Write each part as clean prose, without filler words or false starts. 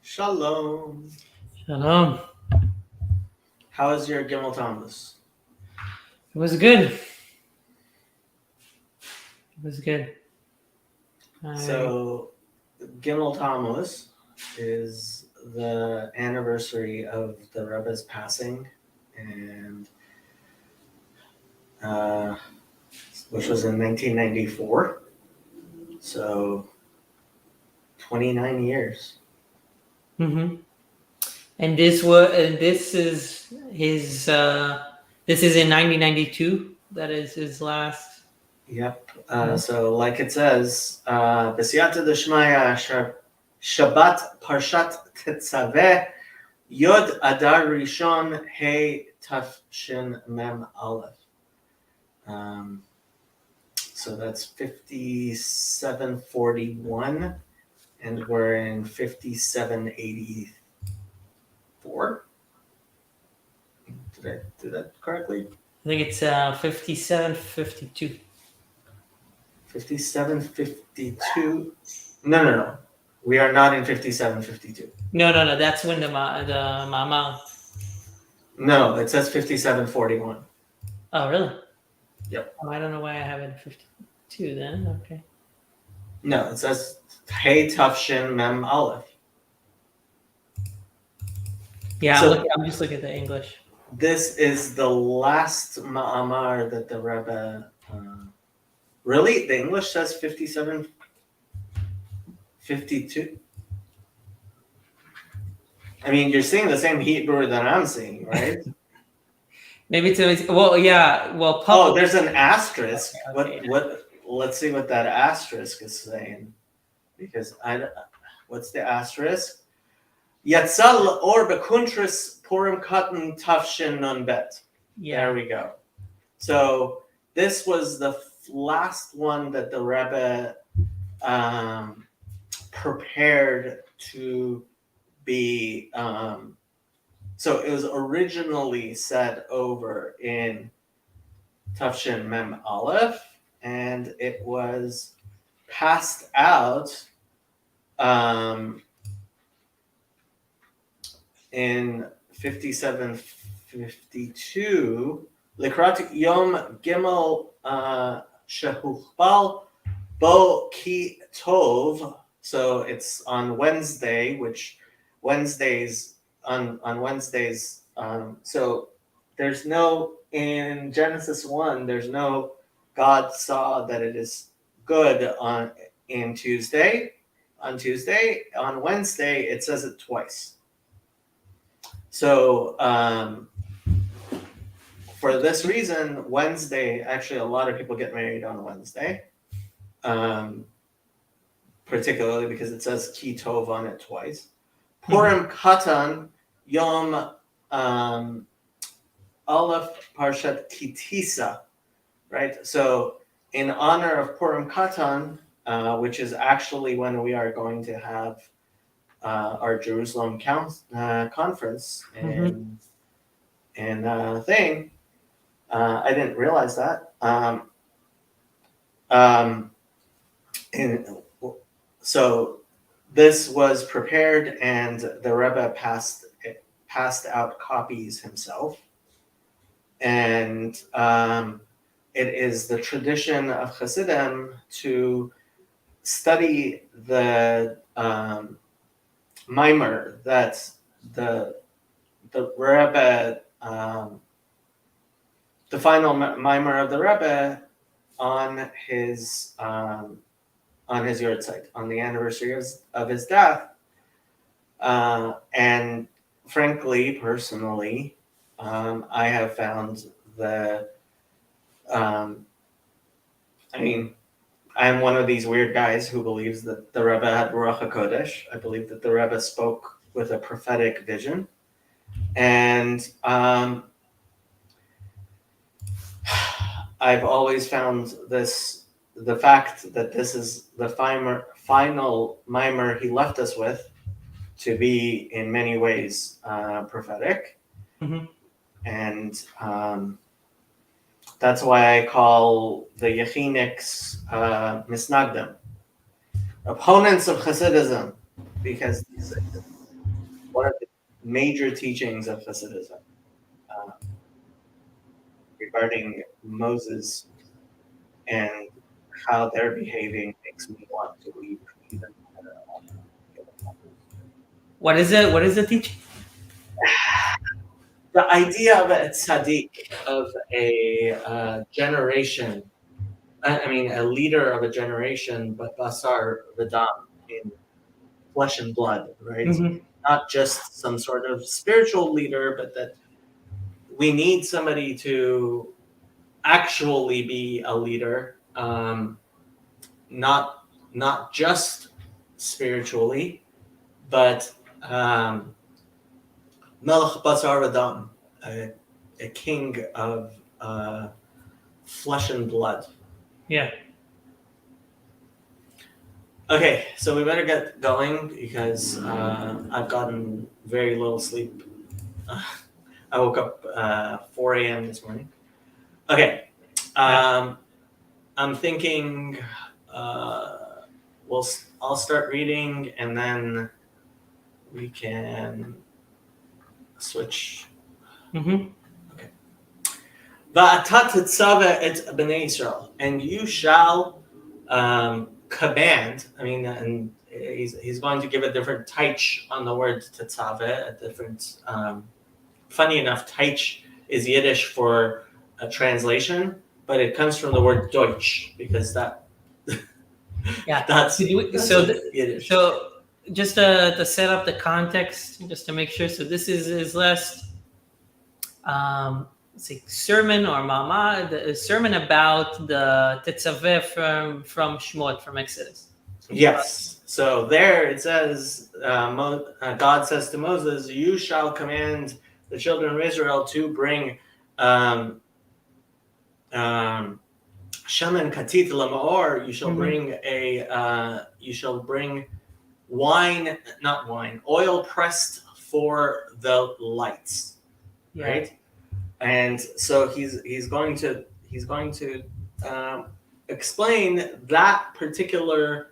Shalom. Shalom. How is your Gimel Thomas? It was good. It was good. So, Gimel Tammuz is the anniversary of the Rebbe's passing, and which was in 1994. So, 29 years. Mm-hmm. And this is his. This is in 1992. That is his last. Yep. So, like it says, B'siyata D'Shmaya Shabbat Parshat Tetzaveh Yod Adar Rishon Hey Tafshin Mem Aleph. So that's 5741, and we're in 5784. Did I do that correctly? I think it's 5752. 5752. No. We are not in 5752. No. That's when the Maamar. No, it says 5741. Oh, really? Yep. Oh, I don't know why I have it 52 then. Okay. No, it says Hey Tafshin Mem Aleph. Yeah, So- I'm just looking at the English. This is the last Ma'amar that the Rebbe. Really? The English says 5752? I mean, you're seeing the same Hebrew that I'm seeing, right? Maybe it's well, yeah. Well, Oh, there's an asterisk. Okay. What? Let's see what that asterisk is saying. Because what's the asterisk? Yatzal or bekuntris purim katan tafshin nun bet. Yeah. There we go. So this was the last one that the Rebbe prepared to be. So it was originally said over in Tafshin Mem Aleph, and it was passed out in 5752. Likrat Yom Gimel Shehuchbal Bo Ki Tov. So it's on Wednesday, which Wednesdays on Wednesdays. So there's no, in Genesis 1, there's no God saw that it is good on Tuesday. On Tuesday, on Wednesday, it says it twice. So for this reason, Wednesday, actually, a lot of people get married on Wednesday, particularly because it says Ki Tov on it twice. Purim Katan Yom Aleph Parshat Kitisa, right? So in honor of Purim Katan, which is actually when we are going to have our Jerusalem conference and thing. I didn't realize that. So this was prepared, and the Rebbe passed out copies himself. And it is the tradition of Hasidim to study the Maamar that the Rebbe, the final Maamar of the Rebbe on his Yortzeit, on the anniversary of his death. And frankly, personally, I have found the, I'm one of these weird guys who believes that the Rebbe had Ruach HaKodesh. I believe that the Rebbe spoke with a prophetic vision. And I've always found the fact that this is the final Maamar he left us with to be in many ways prophetic. Mm-hmm. And that's why I call the Yechiniks misnagdim, opponents of Hasidism, because one of the major teachings of Hasidism regarding Moses and how they're behaving makes me want to weep even more. What is it? What is the teaching? The idea of a tzaddik, of a generation, I mean, a leader of a generation, but basar v'dam, in flesh and blood, right? Mhm. Not just some sort of spiritual leader, but that we need somebody to actually be a leader, not just spiritually, but Melech Basar V'Dam, a king of flesh and blood. Yeah. Okay, so we better get going because I've gotten very little sleep. I woke up 4 a.m. this morning. Okay, I'm thinking I'll start reading and then we can switch. Mm-hmm. Okay. V'atah tetzaveh et bnei Israel, and you shall command. I mean, and he's going to give a different taich on the word tetzaveh, a different. Funny enough, taich is Yiddish for a translation, but it comes from the word Deutsch because that. Yeah. that's Yiddish. So just to set up the context, just to make sure. So this is his last sermon or Maamar, the sermon about the Tetzaveh from Shemot, from Exodus. Yes. So there it says, God says to Moses, "You shall command the children of Israel to bring shaman katit lamaor. You shall bring you shall bring wine, not wine, oil pressed for the lights." Yeah. Right. And so he's going to explain that particular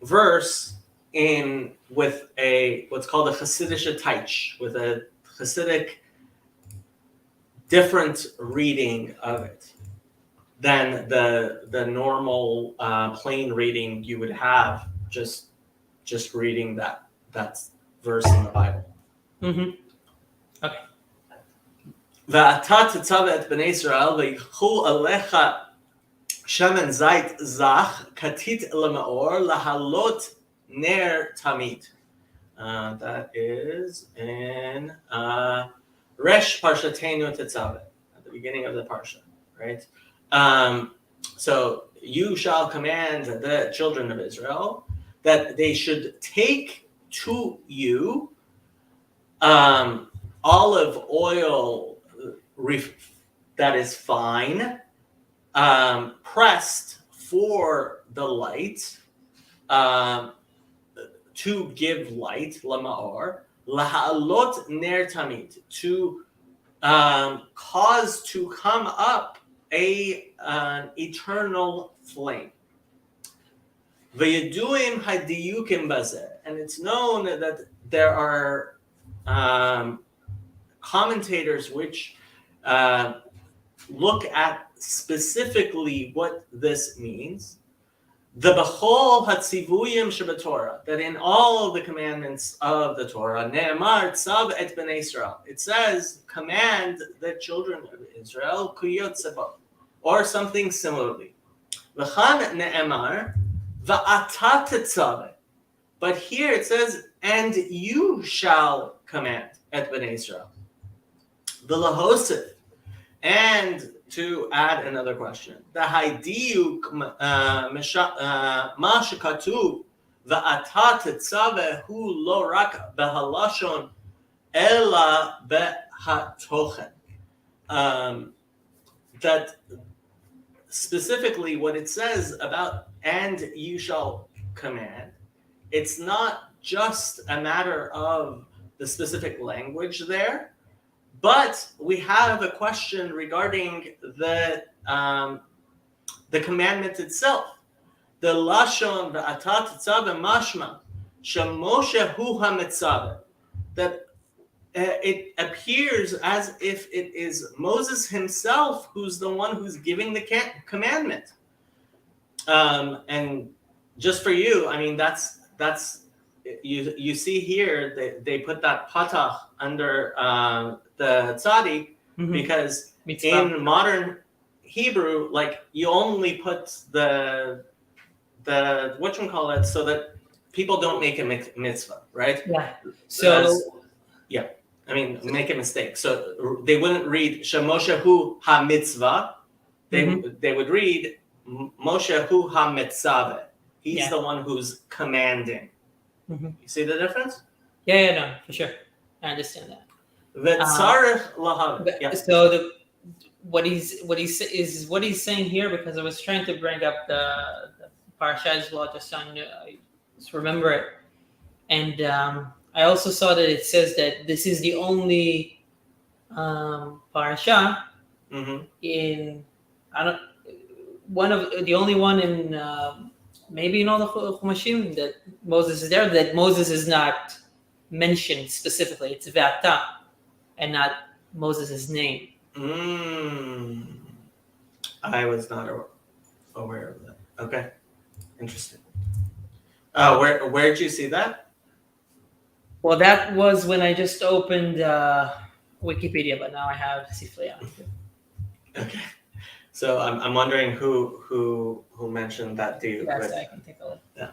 verse with a what's called a Hasidic taich, with a Hasidic different reading of it than the normal plain reading you would have just reading that verse in the Bible. Mm-hmm. Okay. V'atah tetzaveh et bnei Israel v'yichu alecha shaman zait zach katit lemaor lahalot ner tamid. That is in Resh Parshatenu Tetzaveh, at the beginning of the parsha, right? So you shall command the children of Israel that they should take to you olive oil that is fine, pressed for the light, to give light, lamaor, lahalot ner tamid, to cause to come up an eternal flame. V'yeduim hadiyukim bazeh, and it's known that there are commentators which look at specifically what this means. The bechol hatzivuyim shebetorah, that in all of the commandments of the Torah, ne'emar tzav et bnei Israel, it says command the children of Israel kuyot sebot, or something similarly. V'chan ne'emar v'atah tetzaveh, but here it says and you shall command et bnei Israel. V'lahosef, and to add another question, the haidiyuk ma shekatuv v'atah tetzaveh hu lo rak behalashon ela behatochen. That specifically what it says about and you shall command, it's not just a matter of the specific language there, but we have a question regarding the commandment itself. The lashon v'atah tetzaveh mashma shemoshe hu hametzaveh. that it appears as if it is Moses himself who's the one who's giving the commandment. And just for you, I mean, that's you see here they put that patach under the tzaddik because Mitzvah. in modern Hebrew, like you only put the whatchamacallit so that people don't make a mitzvah, right? Yeah. So I mean, make a mistake. So they wouldn't read Shemoshe hu ha mitzvah. They would read Moshe hu ha mitzaveh. He's the one who's commanding. You see the difference? Yeah, no, for sure. I understand that. V'tzarech lahav. So what he's saying here, because I was trying to bring up the parasha as well, just remember it, and I also saw that it says that this is the only parasha in the only one in maybe in all the Chumashim that Moses is there, that Moses is not mentioned specifically. It's V'atah and not Moses' name. I was not aware of that. Okay, interesting. Where did you see that? Well, that was when I just opened Wikipedia, but now I have Sifrei. Okay, so I'm wondering who mentioned that to you. Yes, I can take a look. Yeah.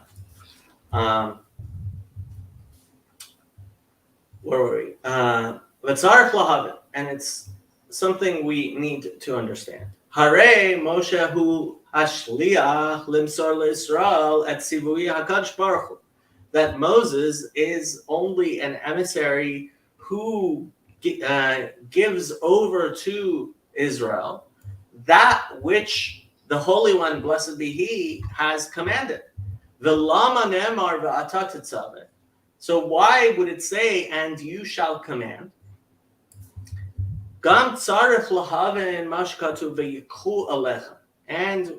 Where were we? V'tzarech lahavin, and it's something we need to understand. Hare Moshe hu hashliach limsor l'Yisrael et tzivui hakadosh baruch hu. That Moses is only an emissary who gives over to Israel that which the Holy One, blessed be He, has commanded. V'lama Maamar V'Atah Tetzaveh. So why would it say, and you shall command? Gam tzarech lahaven mashkatu v'yikhu alecha. And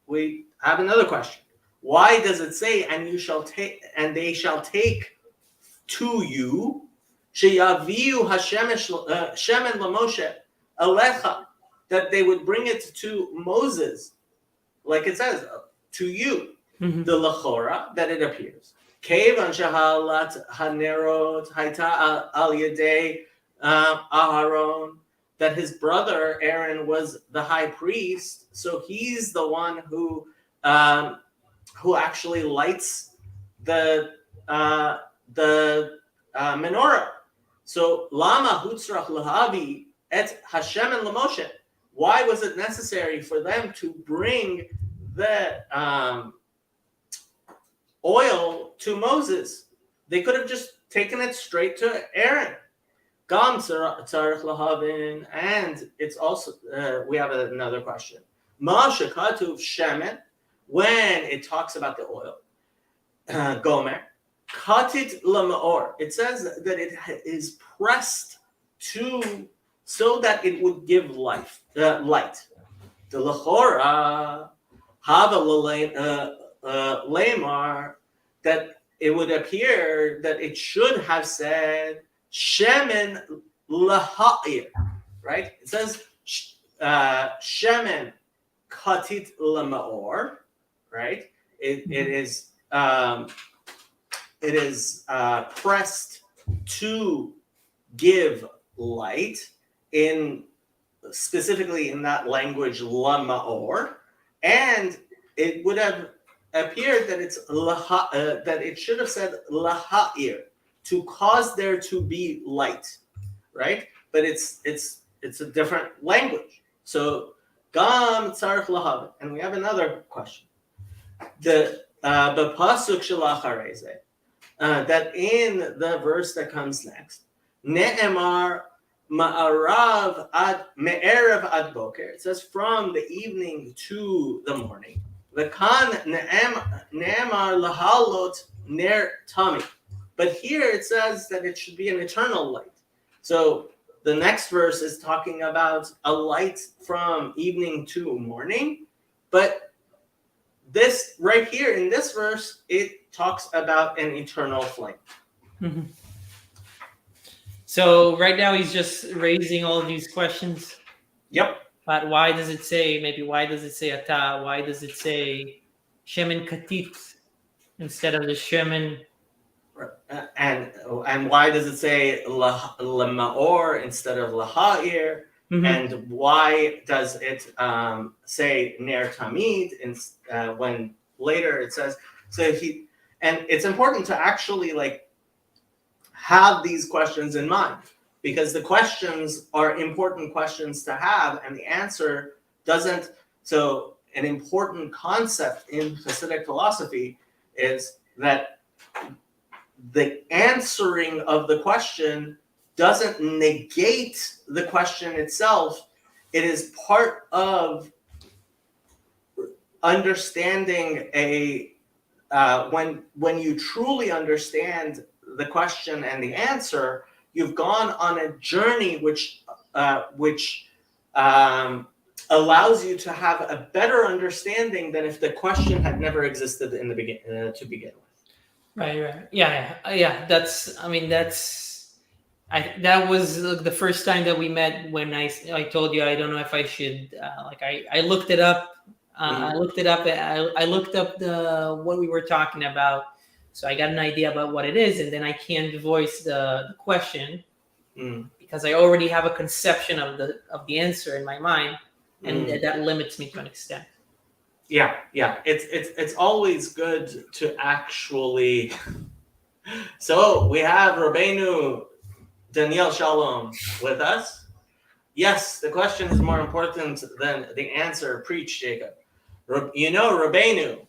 we have another question. Why does it say, and you shall take, and they shall take to you, sheyaviu shemen lamoshe alecha, that they would bring it to Moses, like it says, to you, the lachora, that it appears. Kevan shahalat hanerot haita al yedei Aharon, that his brother Aaron was the high priest, so he's the one who actually lights the menorah. So lama hutzrach lahavi et Hashem and Lamoshe. Why was it necessary for them to bring the oil to Moses? They could have just taken it straight to Aaron. Gam tzarech lahavin, and it's also we have another question. Ma shekatuv shemen, when it talks about the oil, gomer katit lamaor. It says that it is pressed so that it would give light. The lachora hava lemar, that it would appear that it should have said shemen laha'ir, right? It says shemen katit lamaor, right? It is pressed to give light, specifically in that language lamaor, and it would have appeared that that it should have said laha'ir, to cause there to be light, right? But it's a different language. So gam tzarich lahav, and we have another question. The b'pasuk shalachareze, that in the verse that comes next, ne'emar ma'arav ad me'erev ad boker. It says from the evening to the morning. V'kan ne'emar lahalot ner tami. But here it says that it should be an eternal light. So the next verse is talking about a light from evening to morning. But this right here in this verse, it talks about an eternal flame. So right now he's just raising all of these questions. Yep. But why does it say ata? Why does it say shemen katit instead of the shemen? And why does it say lemaor instead of laha'ir? Mhm. And why does it say ner tamid when later it says and it's important to actually like have these questions in mind, because the questions are important questions to have, and the answer doesn't. So an important concept in Hasidic philosophy is that the answering of the question doesn't negate the question itself. It is part of understanding when you truly understand the question and the answer, you've gone on a journey which allows you to have a better understanding than if the question had never existed in the to begin with. Right. Yeah. That was the first time that we met when I told you I don't know if I should I looked it up. I looked it up. I looked up what we were talking about, so I got an idea about what it is, and then I can't voice the question because I already have a conception of the answer in my mind, and that limits me to an extent. Yeah. It's always good to actually. So we have Rabbeinu Daniel Shalom with us. Yes, the question is more important than the answer. Preach, Jacob. Rabbeinu,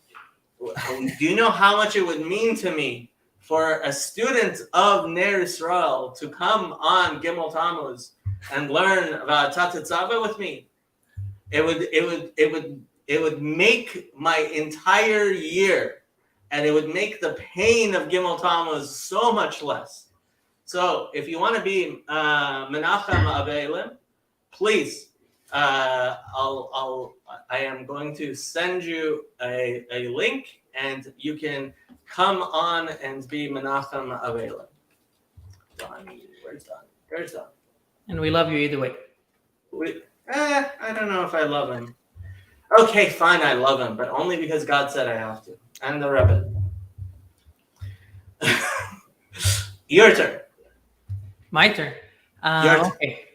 do you know how much it would mean to me for a student of Ner Yisrael to come on Gimel Tammuz and learn V'Atah Tetzaveh with me? It would make my entire year, and it would make the pain of Gimel Tammuz so much less. So if you want to be Menachem Avelim, please, I am going to send you a link, and you can come on and be Menachem Avelim. Donnie, where's Donnie? There's Donnie. And we love you either way. I don't know if I love him. Okay, fine, I love him, but only because God said I have to. And the Rebbe. Your turn. My turn. Okay.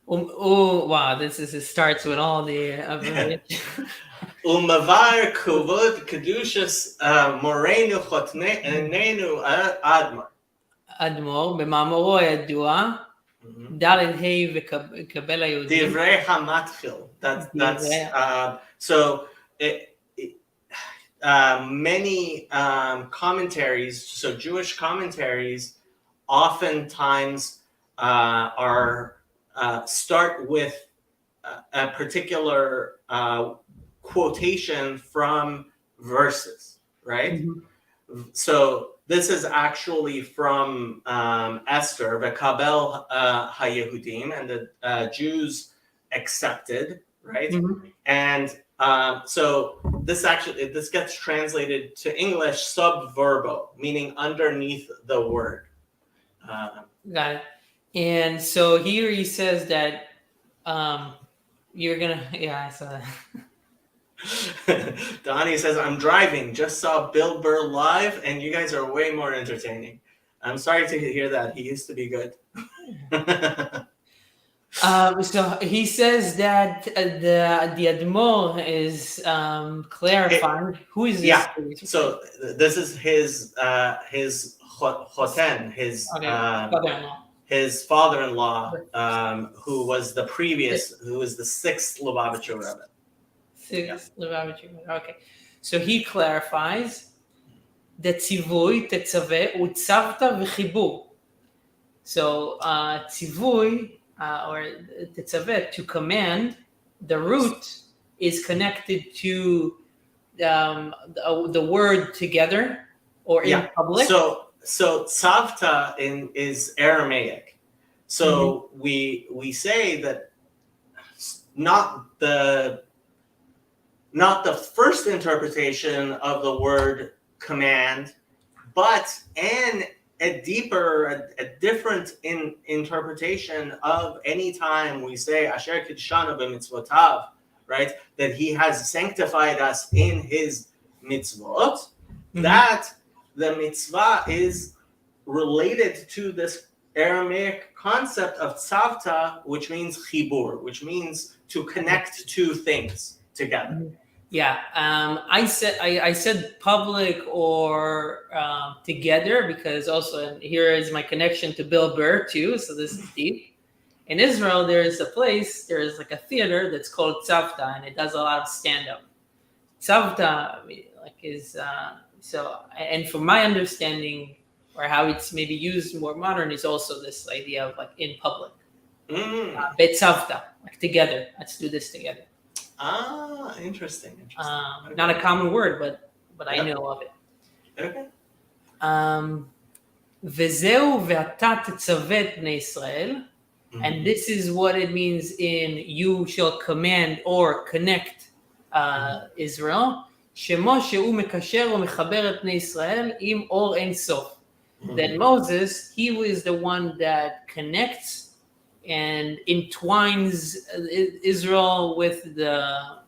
Wow, it starts with all the Umavar kuvod kedushas morenu chotnenu admar. Admor במאמרו הידוע ד' ה' וקבל היהודים. Divrei hamatchil. That's so many commentaries. So Jewish commentaries oftentimes are start with a particular quotation from verses, right? Mm-hmm. So this is actually from Esther, V'kabel haYehudim, and the Jews accepted, right? Mm-hmm. And so this gets translated to English sub verbo, meaning underneath the word. Got it. And so here he says that you're gonna. Yeah, I saw that. Donnie says, I'm driving, just saw Bill Burr live, and you guys are way more entertaining. I'm sorry to hear that. He used to be good. So he says that the Admor is clarifying. Who is this? Yeah. So this is his choten, his father-in-law, who was the sixth Lubavitcher Rebbe. Okay, so he clarifies that tzivui, tetzaveh, utzavta v'chibur. So tzivui or tetzaveh, to command, the root is connected to the word together or in public. So tzavta is Aramaic. So we say that not the first interpretation of the word command, but an a deeper, a different interpretation of any time we say Asher Kidshanu b'mitzvotav, right? That he has sanctified us in his mitzvot. That the mitzvah is related to this Aramaic concept of tzavta, which means chibur, which means to connect two things together. Yeah, I said public or together because also, and here is my connection to Bill Burr too. So this is deep. In Israel, there is like a theater that's called Tzavta, and it does a lot of stand-up. Tzavta, and from my understanding, or how it's maybe used more modern, is also this idea of like in public. Betzavta, like together. Let's do this together. Interesting. Okay. Not a common word, but I know of it. Okay. V'zeu V'atah Tetzaveh bnei Israel, and this is what it means in you shall command or connect Israel. Shemo shehu mekasher u'mechaber et bnei Israel im or ein sof. That Moses, he was the one that connects and entwines Israel with the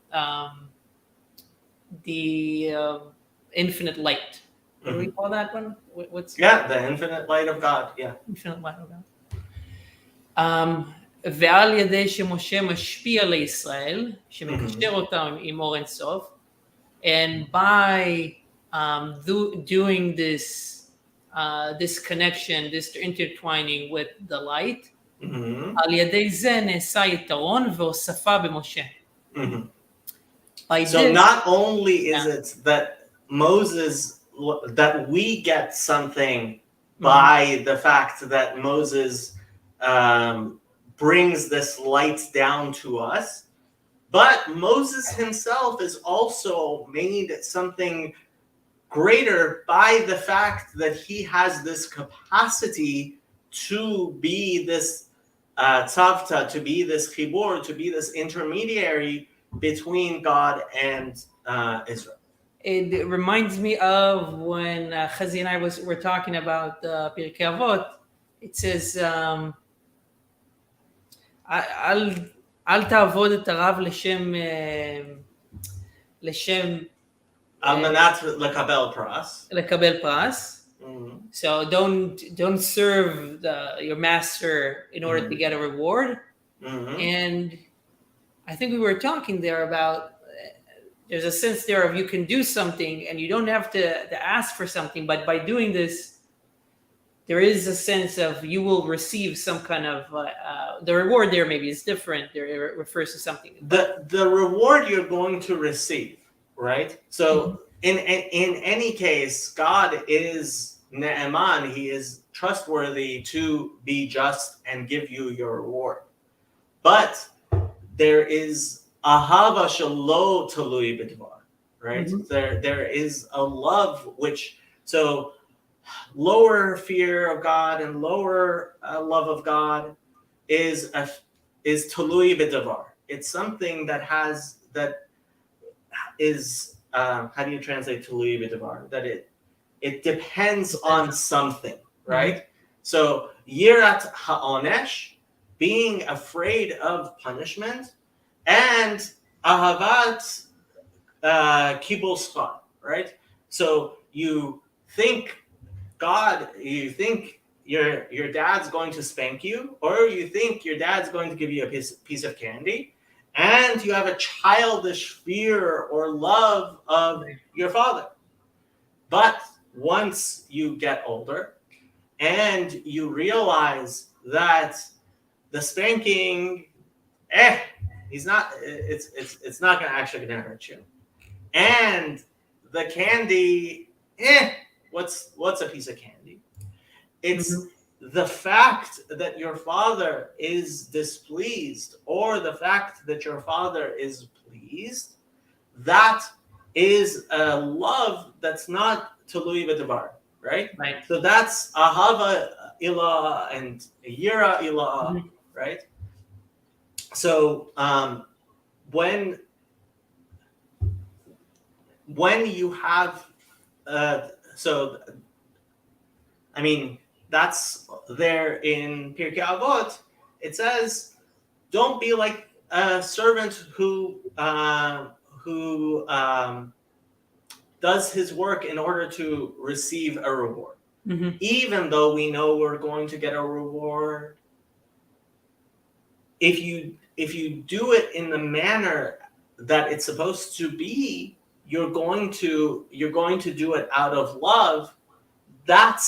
infinite light. What do we call that one? The infinite light of God. Yeah. Infinite light of God. ועל ידי שמשה משפיע לישראל, שמקשר אותם עם אור אינסוף, and by doing this connection, this intertwining with the light, על ידי זה נעשה יתרון והוספה במשה. So not only is it that Moses, that we get something by the fact that Moses brings this light down to us, but Moses himself is also made something greater by the fact that he has this capacity to be this tzavta, to be this chibur, to be this intermediary between God and Israel. It reminds me of when Chazi and I were talking about Pirkei Avot. It says, אל תעבוד את הרב לשם על מנת לקבל פרס. לקבל פרס. So don't serve your master in order to get a reward. And I think we were talking there about there's a sense there of you can do something and you don't have to ask for something, but by doing this, there is a sense of you will receive some kind of the reward there maybe is different. There it refers to something. The reward you're going to receive, right? So in any case, God is ne'eman. He is trustworthy to be just and give you your reward. But there is ahava shelo talui b'dvar, right? There is a love which, so lower fear of God and lower love of God is talui b'davar. It's something that is how do you translate talui b'davar? That it depends on something, right? So yirat ha'onesh, being afraid of punishment, and ahavat kibul schar, right? So you think your dad's going to spank you, or you think your dad's going to give you a piece of candy, and you have a childish fear or love of your father. But once you get older and you realize that the spanking, it's not actually gonna hurt you, and the candy, what's a piece of candy? It's the fact that your father is displeased or the fact that your father is pleased, that is a love that's not talui b'davar, right? So that's ahava ilah and yira ilah, right? So when you have I mean, that's there in Pirkei Avot. It says, "Don't be like a servant who does his work in order to receive a reward. Mm-hmm. Even though we know we're going to get a reward, if you do it in the manner that it's supposed to be, you're going to do it out of love. That's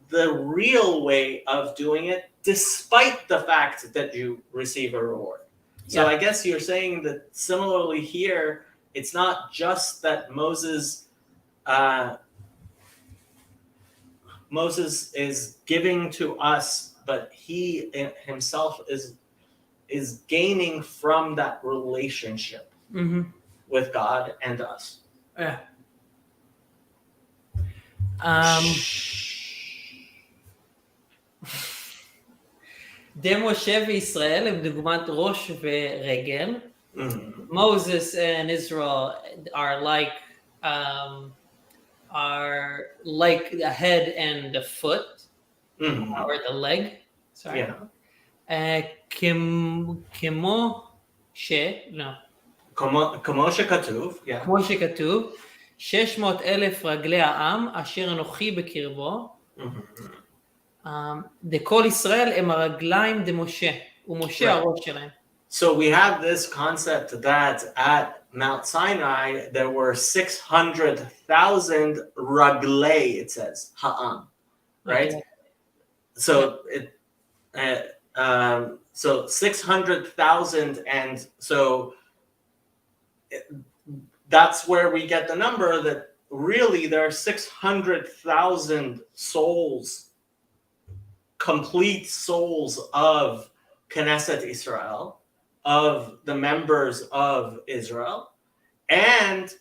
the real way of doing it, despite the fact that you receive a reward." So Yeah. I guess you're saying that similarly here, it's not just that Moses is giving to us, but he himself is gaining from that relationship Mm-hmm. with God and us. Yeah. משה וישראל הם דוגמת ראש ורגל. Moses and Israel are like the head and the foot, or the leg. Sorry. כמו שכתוב, כמו שכתוב, 600,000 רגלי העם אשר אנוכי בקרבו. דכל ישראל הם הרגליים דמשה, ומשה הראש שלהם. So we have this concept that at Mount Sinai there were 600,000 raglei, it says, ha'am, right? Okay. So so 600,000, and so that's where we get the number that really there are 600,000 souls, complete souls of Knesset Israel, of the members of Israel, and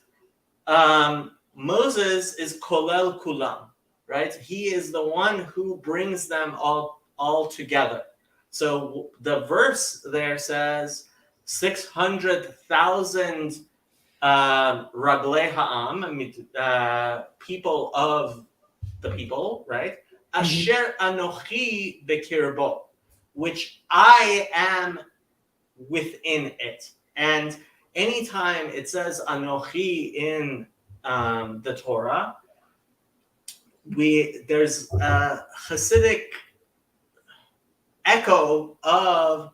Moses is kolel kulam, right? He is the one who brings them all together. So the verse there says 600,000 raglei ha'am, people of the people, right? Asher anochi bekirbo, which I am within it. And anytime it says Anochi in the Torah, there's a Hasidic echo of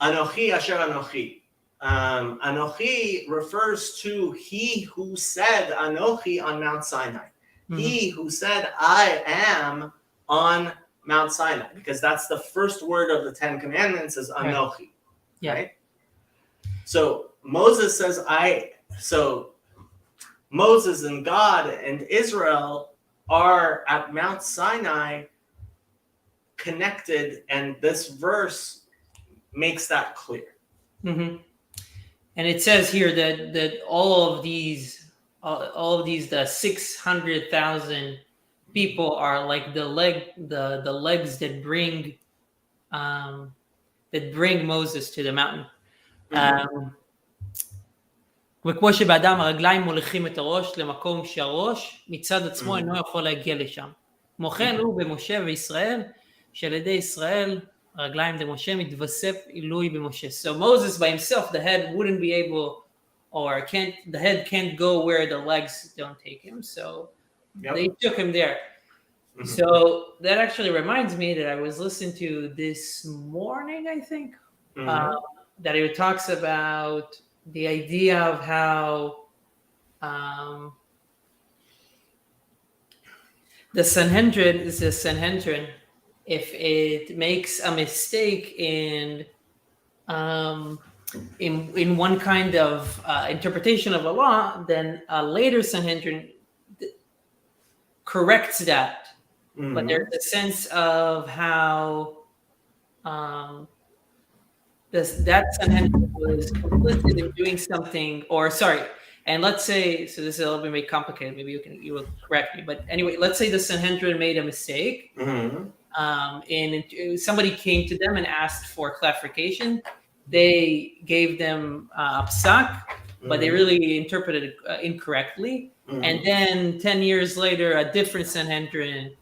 Anochi Asher Anochi. Anochi refers to he who said Anochi on Mount Sinai. He who said I am on Mount Sinai, because that's the first word of the Ten Commandments is Anochi. Yeah. Right? So Moses says so Moses and God and Israel are at Mount Sinai connected, and this verse makes that clear. Mm-hmm. And it says here that all of these the 600,000 people are like the legs that bring Moses to the mountain. וכמו שבאדם הרגליים מוליכים את הראש למקום שהראש מצד עצמו אינו יכול להגיע לשם. כמו כן הוא במשה וישראל, שעל ידי ישראל הרגליים דמשה מתווסף עילוי במשה. So Moses by himself, the head wouldn't be able, or the head can't go where the legs don't take him. So they took him there. So that actually reminds me that I was listening to this morning, I think, that it talks about the idea of how the Sanhedrin is the Sanhedrin. If it makes a mistake in one kind of interpretation of a law, then a later Sanhedrin corrects that. But there's a sense of how that Sanhedrin was complicit in doing something, and let's say, so this is a little bit more complicated, maybe you will correct me, but anyway, let's say the Sanhedrin made a mistake, and somebody came to them and asked for clarification. They gave them a psak, but they really interpreted it incorrectly. And then 10 years later, a different Sanhedrin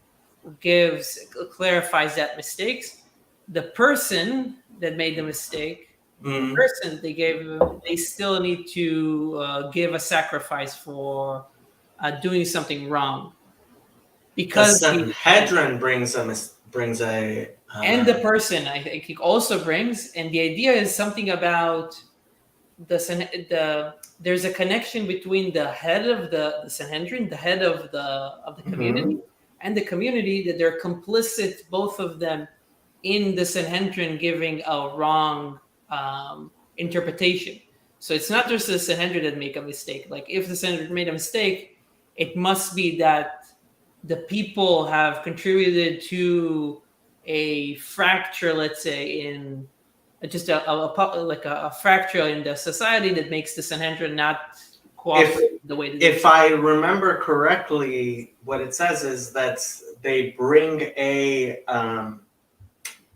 clarifies that mistakes. The person that made the mistake, they still need to give a sacrifice for doing something wrong. Because the Sanhedrin brings a and the person, I think, he also brings, and the idea is something about there's a connection between the head of the Sanhedrin, the head of the community, and the community, that they're complicit, both of them, in the Sanhedrin giving a wrong interpretation. So it's not just the Sanhedrin that make a mistake. Like if the Sanhedrin made a mistake, it must be that the people have contributed to a fracture, let's say, in just a fracture in the society that makes the Sanhedrin not cooperate the way that if I remember correctly, what it says is that they bring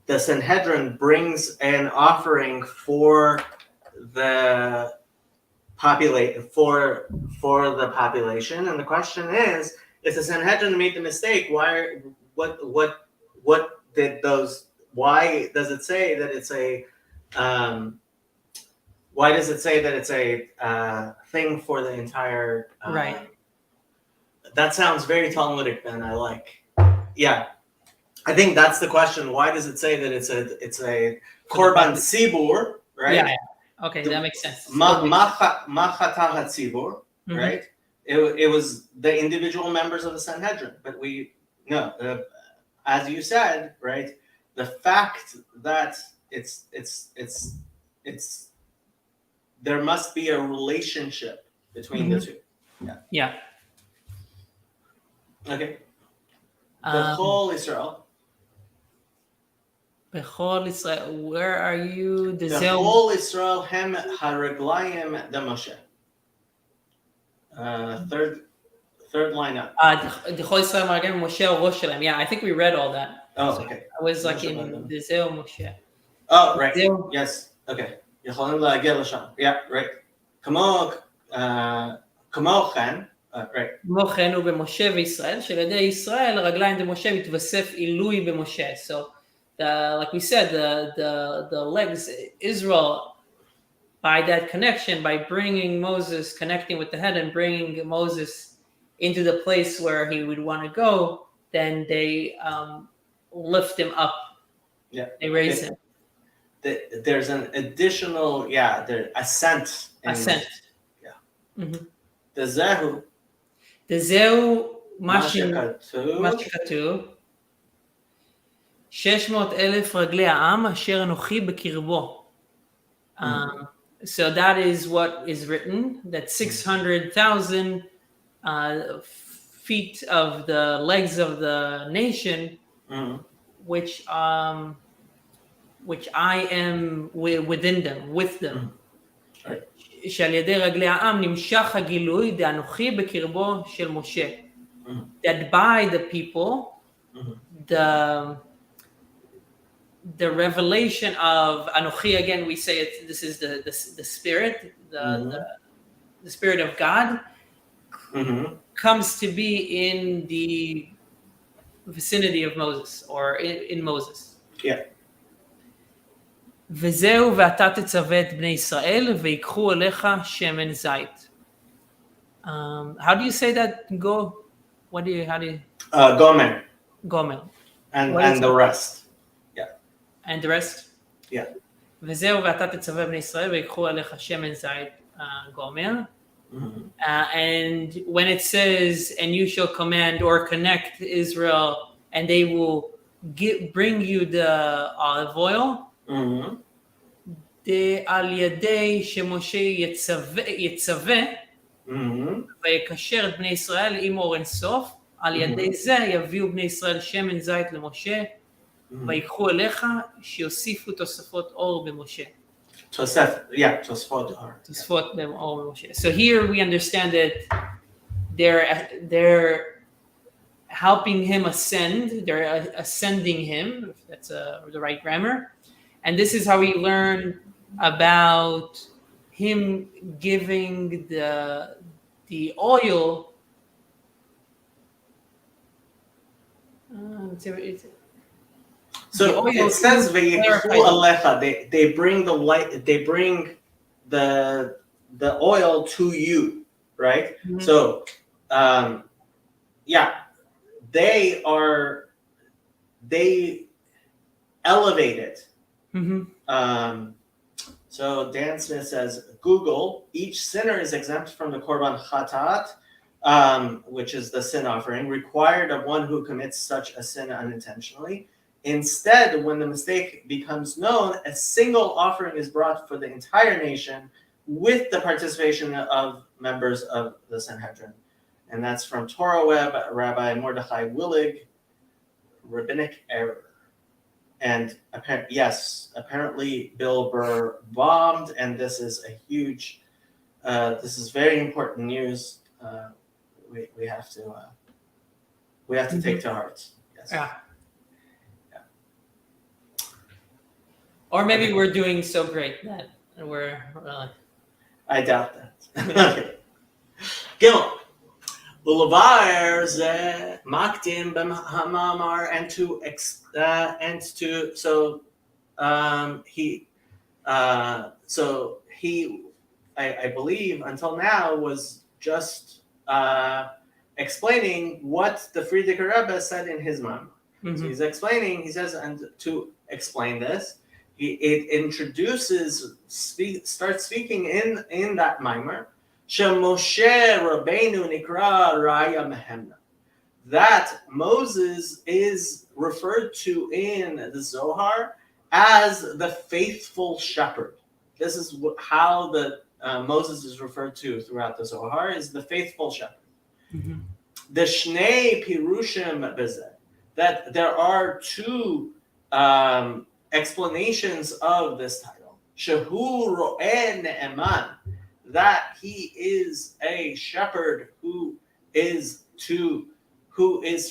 the Sanhedrin brings an offering for the population, and the question is, if the Sanhedrin made the mistake, why does it say that it's a thing for the entire right? That sounds very Talmudic, then. I think that's the question. Why does it say that it's a korban tzibur, right? Yeah. Okay, that makes sense. Machatah tzibur, right? It was the individual members of the Sanhedrin, but as you said, right? The fact that it's there must be a relationship between the two. Yeah. Okay. Bechol Israel. Bechol Israel. Where are you? Bechol Israel hem haraglayim de Moshe. Third line up. Bechol Israel haraglayim Moshe rosh shalem. Yeah, I think we read all that. Oh, okay. I was like in Dezeu Moshe. Oh, right. Yes. Okay. יכולים להגיע לשם. Yeah, right. כמו כן. Right. כמו כן הוא במשה וישראל, שלעדי ישראל רגליים דמשה מתווסף עילוי במשה. So, like we said, the legs, Israel, by that connection, by bringing Moses, connecting with the head and bringing Moses into the place where he would want to go, then they lift him up. Yeah. They raise him. There's an additional, ascent. Ascent. דזהו. דזהו מה שכתוב. 600,000 רגלי העם אשר אנוכי בקרבו. So that is what is written, that 600,000 feet of the legs of the nation, which I am within them, with them. שעל ידי רגלי העם נמשך הגילוי דאנוכי בקרבו של משה. That by the people, the revelation of Anochi, again we say this is the spirit, the spirit of God, comes to be in the vicinity of Moses, or in Moses. Yeah. וזהו ואתה תצווה את בני ישראל ויקחו אליך שמן זית. How do you say that? Go. How do you? Gomer. Gomer. And the rest. And the rest? Yeah. וזהו ואתה תצווה בני ישראל ויקחו אליך שמן זית גומר. And when it says, and you shall command or connect Israel, and they will bring you the olive oil, על ידי שמשה יצווה ויקשר את בני ישראל עם אור אין סוף, על ידי זה יביאו בני ישראל שמן זית למשה, ויקחו אליך שיוסיפו תוספות אור במשה. תוספות אור במשה. So here we understand that they're helping him ascend, they're ascending him, if that's the right grammar. And this is how we learn about him giving the oil It's- So the oil it says to "Ve'yichu clarify. alecha." They bring the light. They bring the oil to you, right? Mhm. So, yeah, they elevate it. Mhm. So Dan Smith says, Google, each sinner is exempt from the korban chatat, which is the sin offering, required of one who commits such a sin unintentionally. Instead, when the mistake becomes known, a single offering is brought for the entire nation with the participation of members of the Sanhedrin. And that's from Torah Web, Rabbi Mordechai Willig, Rabbinic Error. And apparently Bill Burr bombed, and this is a huge, this is very important news. We have to take to heart. Yes. Yeah. Or maybe Okay. we're doing so great that we're. I doubt that. Okay. Gimel. Ulavar ze makdim b'hamamar, and to so he I believe until now was just explaining what the Frierdiker Rebbe said in his Maamar. So he's explaining. He says, and to explain this, it introduces, starts speaking in that Maamar. Moshe Rabbeinu nikra Raya Mehemna. That Moses is referred to in the Zohar as the faithful shepherd. This is how the Moses is referred to throughout the Zohar, is the faithful shepherd. The Shnei Pirushim Bezeh, that there are two explanations of this title. Shehu Ro'eh Ne'eman, that he is a shepherd who is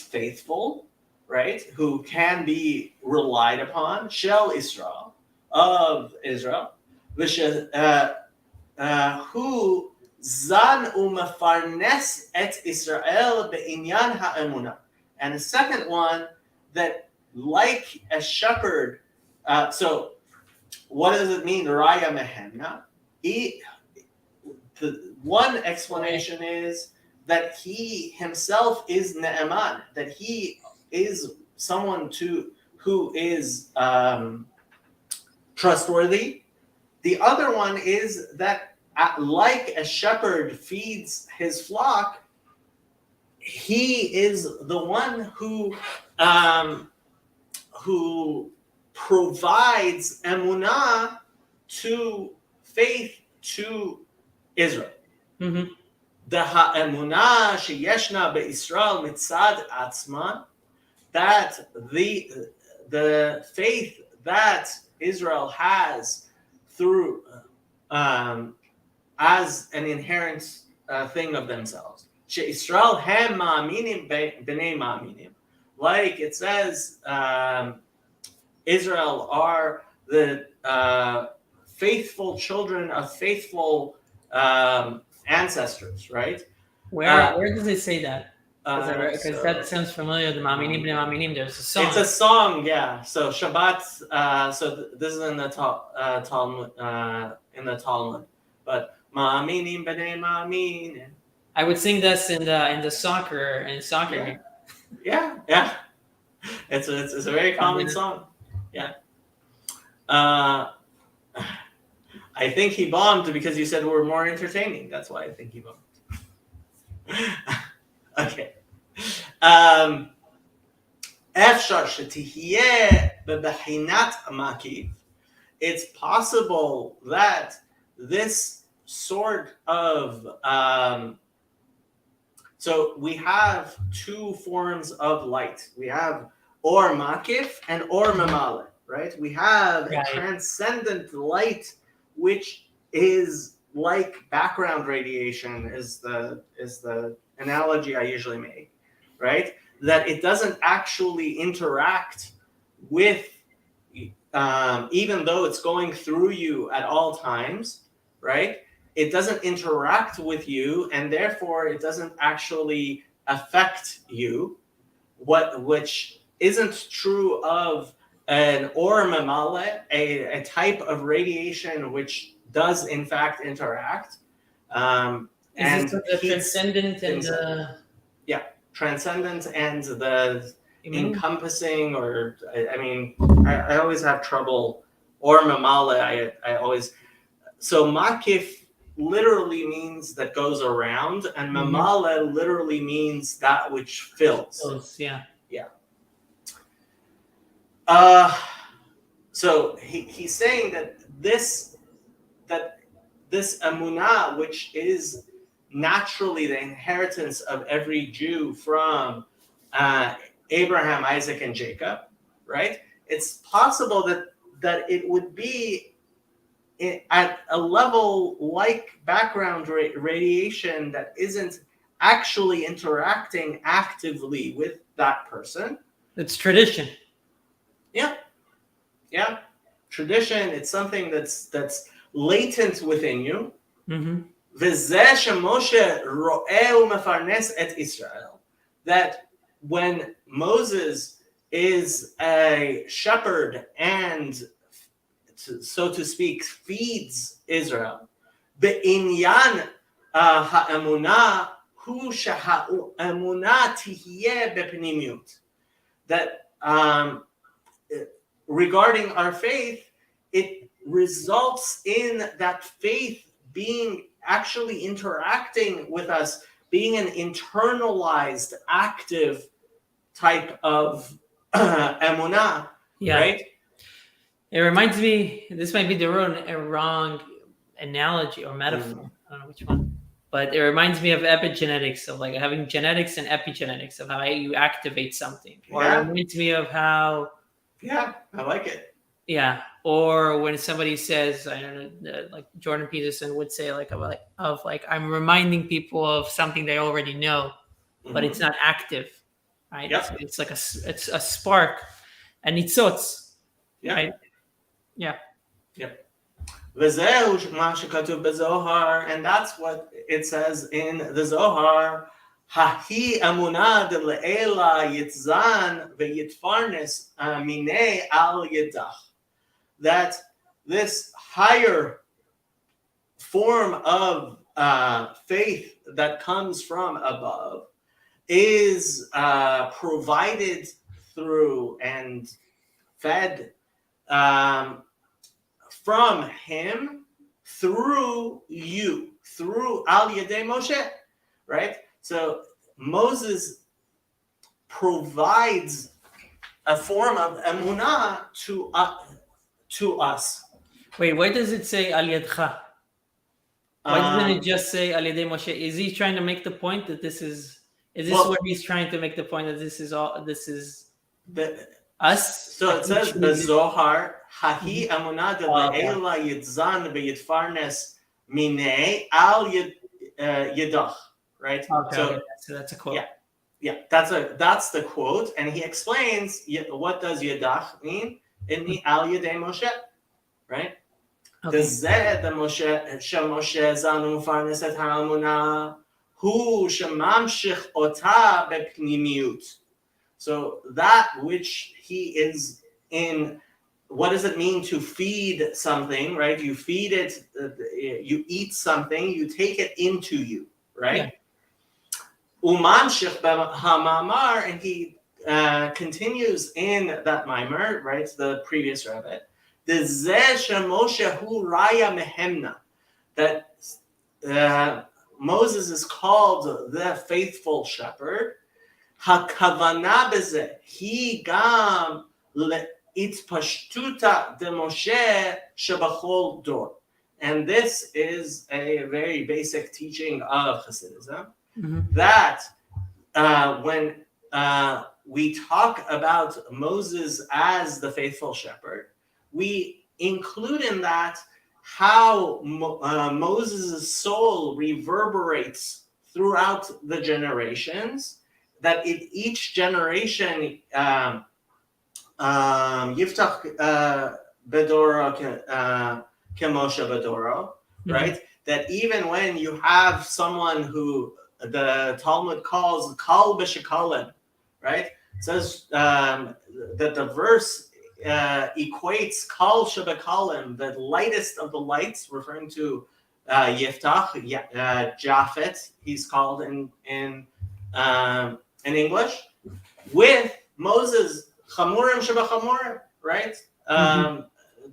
faithful, right? Who can be relied upon. Shel Israel, of Israel. Who zan u'mefarnes et Israel be'inyan ha'emunah. And the second one, that like a shepherd, so what does it mean, Raya Mehemna? The one explanation is that he himself is Ne'eman, that he is someone who is trustworthy. The other one is that like a shepherd feeds his flock, he is the one who provides emunah, to faith, to Israel. The ha'emunah sheyeshna be'Israel mitzad atzman, that the faith that Israel has through as an inherent thing of themselves. She'Israel hem ma'aminim b'nei ma'aminim, like it says, Israel are the faithful children of faithful ancestors, right? Where does it say that? Because that sounds familiar. The Ma'aminim b'nei Ma'aminim. There's a song. It's a song, yeah. So Shabbat. This is in the Talmud. In the Talmud, but Ma'aminim b'nei Ma'aminim. I would sing this in the soccer game. Yeah. It's a very common song. Yeah. I think he bombed because you said we're more entertaining. That's why I think he bombed. Okay. It's possible that this sort of so we have two forms of light. We have or makif and or mamale, right? We have a transcendent light, which is like background radiation, is the analogy I usually make, right? That it doesn't actually interact with, even though it's going through you at all times, right? It doesn't interact with you, and therefore it doesn't actually affect you, which isn't true of an or mamale, a type of radiation which does in fact interact. Is this And the heats transcendent and things up. the Transcendent and the immune? encompassing, or I mean, I always have trouble. Or mamale, I always, so makif literally means that goes around, and mamale literally means that which fills. Those, yeah. So he's saying that this emunah, which is naturally the inheritance of every Jew from Abraham, Isaac, and Jacob, right? It's possible that it would be at a level like background radiation that isn't actually interacting actively with that person. It's tradition. Yeah, tradition. It's something that's latent within you. וזה שמשה רואה ומפרנס את ישראל. That when Moses is a shepherd and, so to speak, feeds Israel, בעניין האמונה הוא שהאמונה תהיה בפנימיות. That regarding our faith, it results in that faith being actually interacting with us, being an internalized, active type of emunah, right? It reminds me, this might be the wrong analogy or metaphor. I don't know which one. But it reminds me of epigenetics, of like having genetics and epigenetics, of how you activate something. Or it reminds me of how... Yeah, I like it. Yeah, or when somebody says, I don't know, like Jordan Peterson would say, like I'm reminding people of something they already know, but it's not active, right? Yep. It's like it's a spark, and nitzotz, right? Yeah. Yep. וזהו מה שכתוב בזוהר, and that's what it says in the Zohar. ההיא אמונה דלעילה יתזן ויתפרנס מיני על ידך. That this higher form of faith that comes from above is provided through and fed from him through you, through Al Yadei Moshe, right? So Moses provides a form of emunah to us. Wait, why does it say Al Yadcha? Why doesn't it just say Al Yadei Moshe? Is he trying to make the point that this is what he's trying to make the point that this is us? So it says the Zohar, Hahi emunah de'eila yitzan v'yitfarnes minei al yidach, right? Okay, so that's a quote. Yeah, that's the quote, and he explains what does yidach mean. In the Al Yadei Moshe, right? The Moshe zanu farnes et ha'amuna hu shemamshich ota bepnimiut. So that which he is in, what does it mean to feed something, right? You feed it, you eat something, you take it into you, right? Umamshich ha'mamar, and he continues in that Maamar, right? The previous Rebbe, the Zeh Moshe Hu Raya Mehemna, that Moses is called the faithful shepherd. Hakavana b'zeh hi gam le'itpashtuta de Moshe shebachol dor, and this is a very basic teaching of Hasidism, that when we talk about Moses as the faithful shepherd, we include in that how Moses' soul reverberates throughout the generations, that in each generation, Yiftach Bedoro Kemoshe Bedoro, right? That even when you have someone who the Talmud calls Kal B'Shekalim, right? It says that the verse equates Kal Shabakalim, the lightest of the lights, referring to Yiftach, Japhet, he's called in English, with Moses, Chamurim Shabachamurim, right?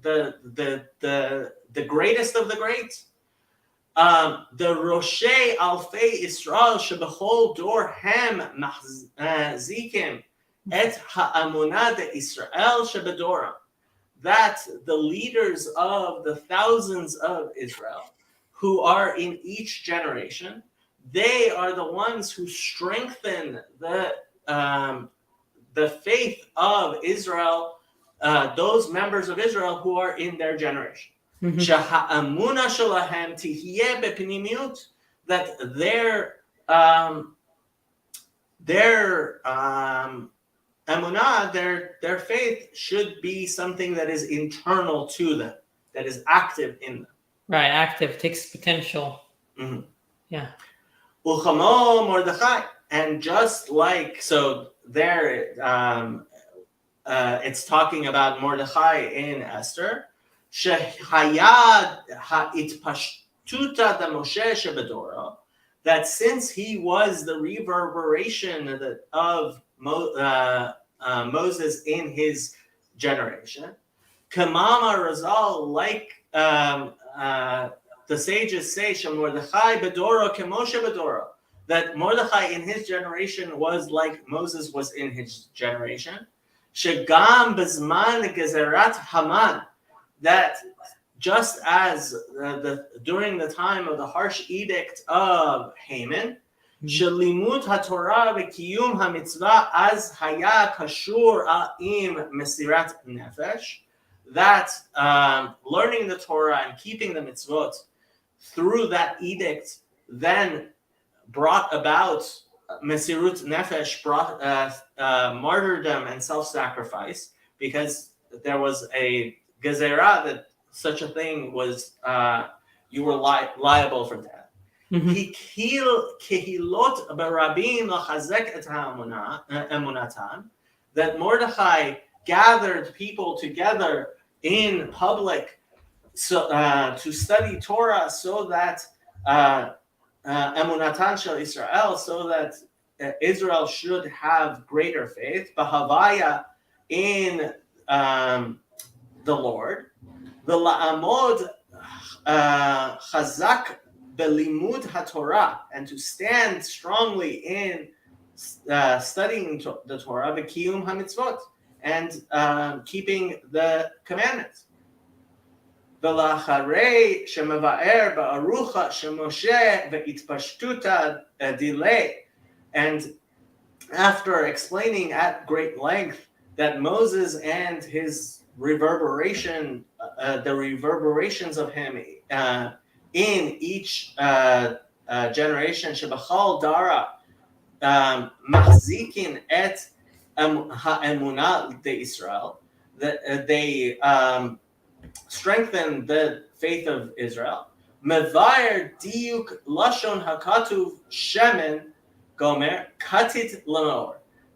The greatest of the great. The Roshei Alfei Israel Shebechol Dor Hem Mahzikim Et Ha'amunah de Israel Shebedora. That the leaders of the thousands of Israel who are in each generation, they are the ones who strengthen the faith of Israel, those members of Israel who are in their generation. Shaha'amuna shalahem tihyeh bepnimiyut, that their emunah, their faith should be something that is internal to them, that is active in them. Right, active, takes potential. Mm-hmm. Yeah. Uchamo Mordechai, and just like, so there, it's talking about Mordechai in Esther. Shehayad ha'itpashtuta da Moshe shebedoro, that since he was the reverberation of Moses in his generation, Kamama Razal, like the sages say, Mordechai bedoro kemoshe bedoro, that Mordechai in his generation was like Moses was in his generation. Shegam bezman gezerat Haman, that just as during the time of the harsh edict of Haman, shelimut haTorah v'kiyum hamitzvah az haya kashur im mesirat nefesh, that learning the Torah and keeping the mitzvot through that edict then brought about mesirut nefesh, brought martyrdom and self-sacrifice, because there was a gezerah that such a thing was, you were liable for that. Kehilot barabim lachazek et ha'emunatan, that Mordechai gathered people together in public to study Torah, so that emunatan shel Israel, so that Israel should have greater faith. Bahavaya, in the Lord. V'la'amod chazak belimud haTorah, and to stand strongly in studying the Torah, v'kiyum hamitzvot, and keeping the commandments. V'lacharei shemavaer ba'arucha shemoshe ve'itpashtuta delay, and after explaining at great length that Moses and his reverberation, the reverberations of him in each generation, shebachal dara mahzikin et ha'emunah de Israel, that they strengthen the faith of Israel. Mevayer diuk lashon hakatuv shemen gomer katit lamor.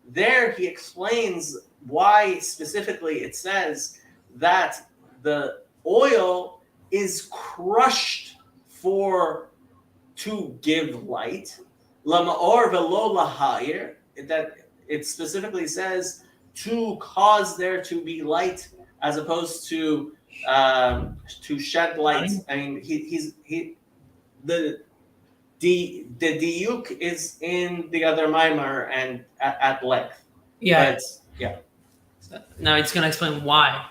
There he explains why specifically it says that the oil is crushed to give light. Lamaor velo lahayir, that it specifically says to cause there to be light, as opposed to shed light. I mean, the diuk is in the other Maamar and at length. Yeah. But, yeah. Now it's going to explain why.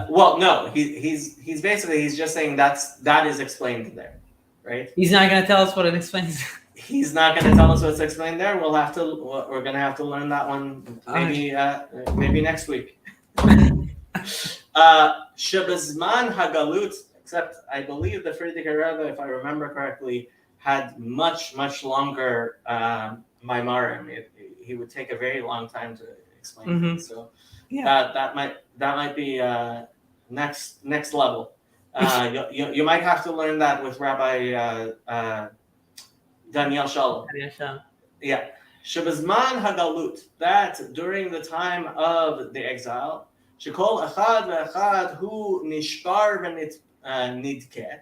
Well, no, he's basically, he's just saying that is explained there, right? He's not going to tell us what it explains. He's not going to tell us what's explained there. We're going to have to learn that one maybe next week. Shebezman Hagalut, except I believe the Frierdiker Rebbe, if I remember correctly, had much longer Maimarim. He would take a very long time to explain things. So yeah, that might be next level. You might have to learn that with Rabbi Daniel Shalom. Yeah. Yeah. Shebazman hagalut, that during the time of the exile, shekol echad ve'echad hu nishbar v'nidke,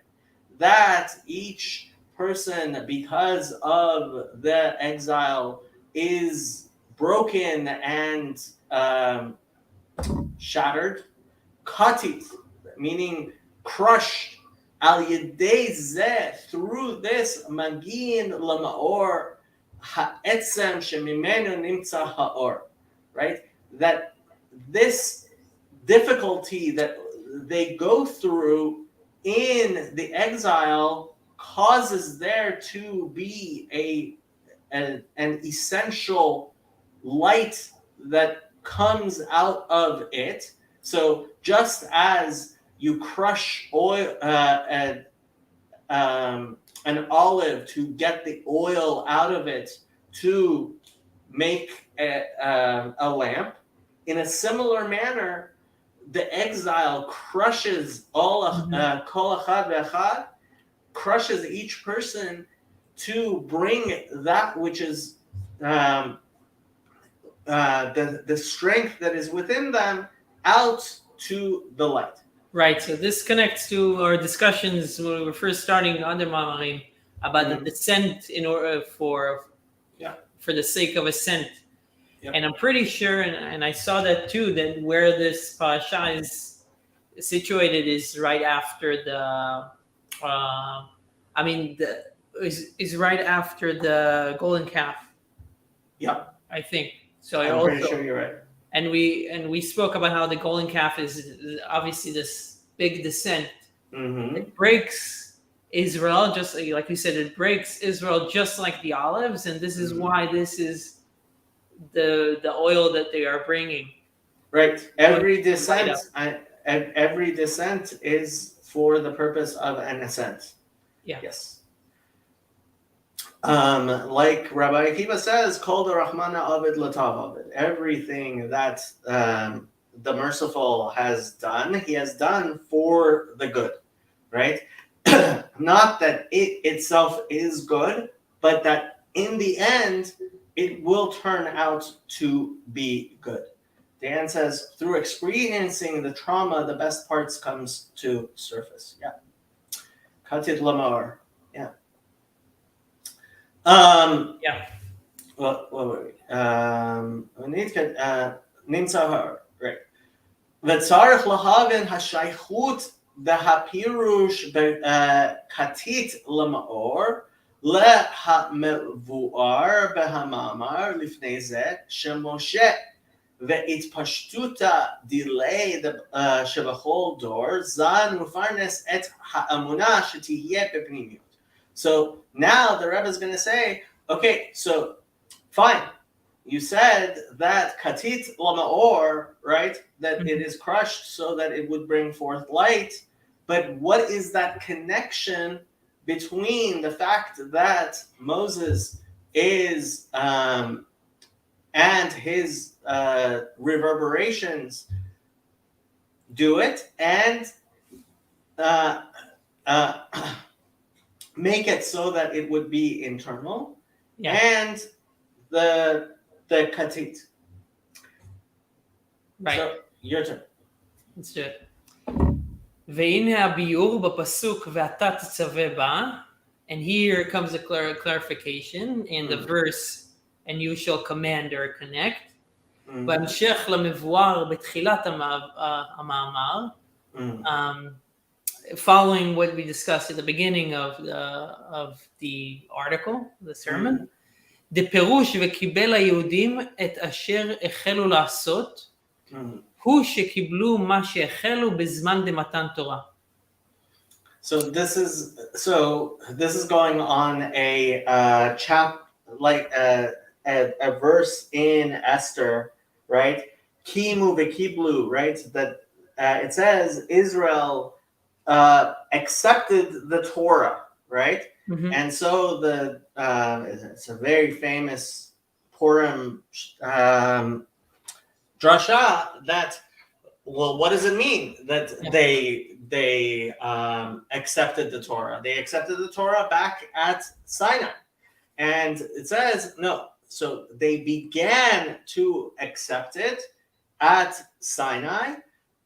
that each person, because of the exile, is broken and shattered. Katit, meaning crushed. Al yedei zeh, through this, magin lamaor ha'etzem shemimenu nimtza ha'or, right? That this difficulty that they go through in the exile causes there to be an essential light that comes out of it. So just as you crush oil, an olive to get the oil out of it to make a lamp, in a similar manner, the exile crushes all kol echad ve'echad, crushes each person to bring that which is the strength that is within them out to the light. Right. So this connects to our discussions when we were first starting under Maamarim about the descent in order for the sake of ascent. Yep. And I'm pretty sure, and I saw that too, that where this parasha is situated is right after is right after the golden calf. Yeah, I think so. I'm pretty sure you're right. And we spoke about how the golden calf is obviously this big descent. It breaks Israel, just like you said, it breaks Israel just like the olives, and this is why this is the oil that they are bringing. Right. Every descent is for the purpose of an ascent. Yeah. Yes. Like Rabbi Akiva says, Kol Rahmana Avid Latav Avid. Everything that the merciful has done, he has done for the good, right? Not that it itself is good, but that in the end, it will turn out to be good. Dan says, through experiencing the trauma, the best parts comes to surface. Yeah. Katid Lamar. Yeah. What were we? Nimtzah, right. V'tzarich lahavin hashaychut v'hapirush katit lamaor lehamevuar b'hamamar lifnei zeh shemoshe ve'itpashtuta delay shebachol dor zan mufarnes et ha'amuna shetiyeh b'pnimiyut. So now the Rebbe is going to say, okay, so fine. You said that katit lamaor, right? That it is crushed so that it would bring forth light. But what is that connection between the fact that Moses is and his reverberations do it and make it so that it would be internal, and the katit. Right. So, your turn. Let's do it. והנה הביור בפסוק ואתה תצווה בה, and here comes a clarification in the verse, and you shall command or connect. בהמשך למבואר בתחילת המאמר, following what we discussed at the beginning of the article, the sermon, דפירוש וקיבל היהודים את אשר החלו לעשות, הוא שקיבלו מה שהחלו בזמן דמתן תורה. So this is going on a verse in Esther, right? Kimu v'kiblu, right? That it says Israel accepted the Torah, right? And so it's a very famous Purim drasha that, well, what does it mean that they accepted the Torah? They accepted the Torah back at Sinai. And it says, no, so they began to accept it at Sinai,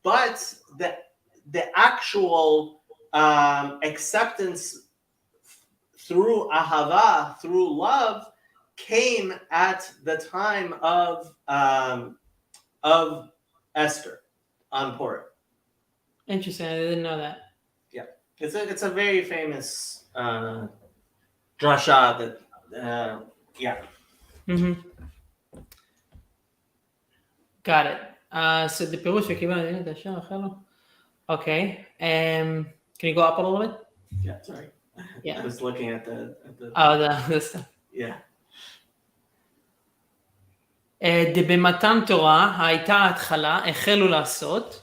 but the actual acceptance through ahava, through love, came at the time of Esther on Purim. Interesting. I didn't know that. It's a very famous drasha that Mm-hmm. Got it. So the פירוש שקיבלנו, את השם החלו. Okay. Can you go up a little bit? Yeah, sorry. Yeah. I was looking at the the stuff. yeah. במתן תורה הייתה התחלה, החלו לעשות.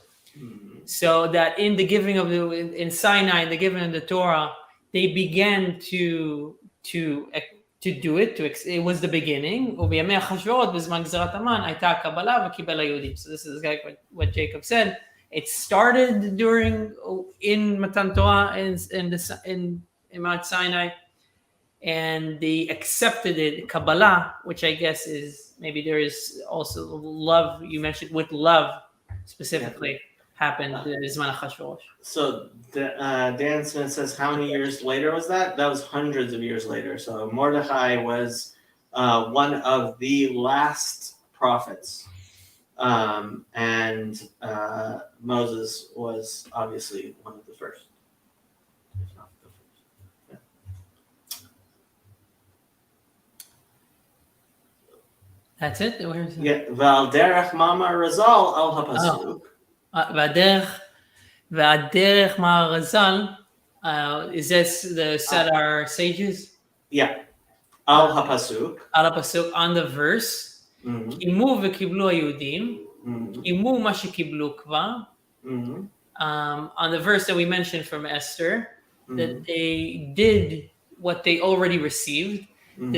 So that in the giving of in Sinai, in the giving of the Torah, they began to do it. It was the beginning. ובימי אחשוורוש בזמן גזירת המן הייתה הקבלה וקיבל היהודים. So this is like what Jacob said. It started in Matan Torah in Mount Sinai, and they accepted it. Kabbalah, which I guess is maybe there is also love. You mentioned with love specifically happened in Zman Achashverosh. So Dan Smith says, how many years later was that? That was hundreds of years later. So Mordechai was one of the last prophets. And Moses was obviously one of the first. If not the first. Yeah. That's it? Where is it? Yeah. Val derech Maamar Razal al hapasuk. והדרך מאמר רז"ל, is this the set our sages? Yeah. Al hapasuk. על הפסוק, on the verse. קימו וקיבלו היהודים, קימו מה שקיבלו כבר. On the verse that we mentioned from Esther, that they did what they already received.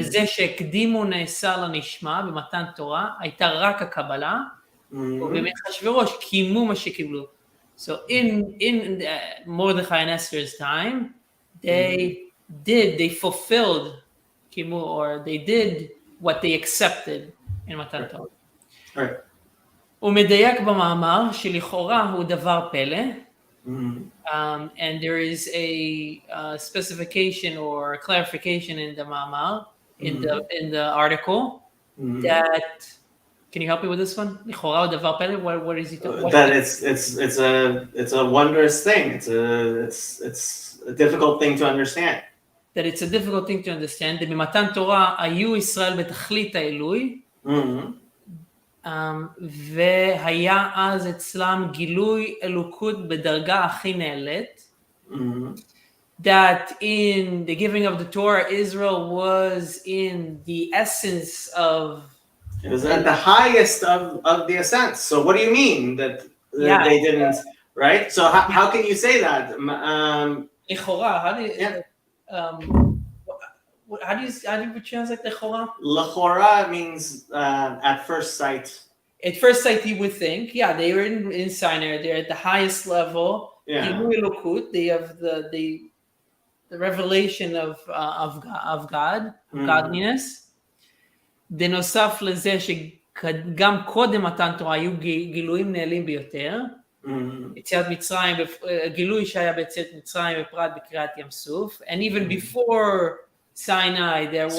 זה שהקדימו נעשה לנשמע במתן תורה, הייתה רק הקבלה, ובימי אחשוורוש קימו מה שקיבלו. So in Mordechai and Esther's time, they fulfilled קימו, or they did what they accepted in מתן תורה. Right. הוא מדייק במאמר שלכאורה הוא דבר פלא, and there is a specification or clarification in the מאמר, in the article, that, can you help me with this one? לכאורה הוא דבר פלא, what is he talking about? That it's a wondrous thing. It's a difficult thing to understand. That it's a difficult thing to understand. במתן תורה היו ישראל בתכלית העילוי, והיה אז אצלם גילוי אלוקות בדרגה הכי נעלית. That in the giving of the Torah, Israel was in the essence of... It was at the highest of the ascent. So what do you mean that they didn't, right? So how can you say that? לכאורה, how do you translate לכאורה? L'chora means at first sight. At first sight, you would think, they were in Sinai. They're at the highest level. They have the revelation of God, godliness. בנוסף לזה שגם קודם מתן תורה היו גילויים נעלים ביותר. יציאת מצרים, גילוי שהיה ביציאת מצרים בפרט בקריאת ים סוף. And even before Sinai, there was...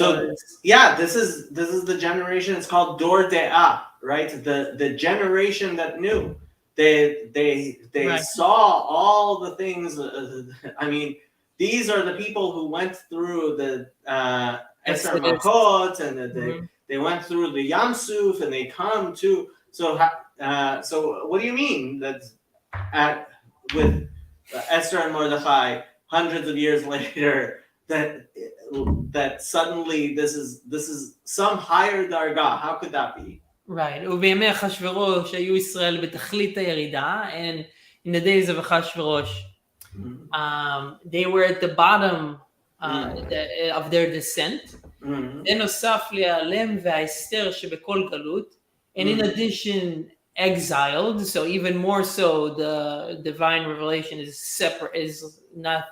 this is the generation. It's called Dor De'ah, right? The generation that knew. They right. Saw all the things. I mean, these are the people who went through the Eser Makot, and they went through the Yam Suf, and they come to. So what do you mean that with Esther and Mordechai, hundreds of years later, that suddenly this is some higher dargah? How could that be? Right. ובימי אחשוורוש היו ישראל בתכלית הירידה, and in the days of Achashverosh, they were at the bottom of their descent. זה נוסף להיעלם וההסתר שבכל גלות, and in addition, exiled. So even more so, the divine revelation is separate, is not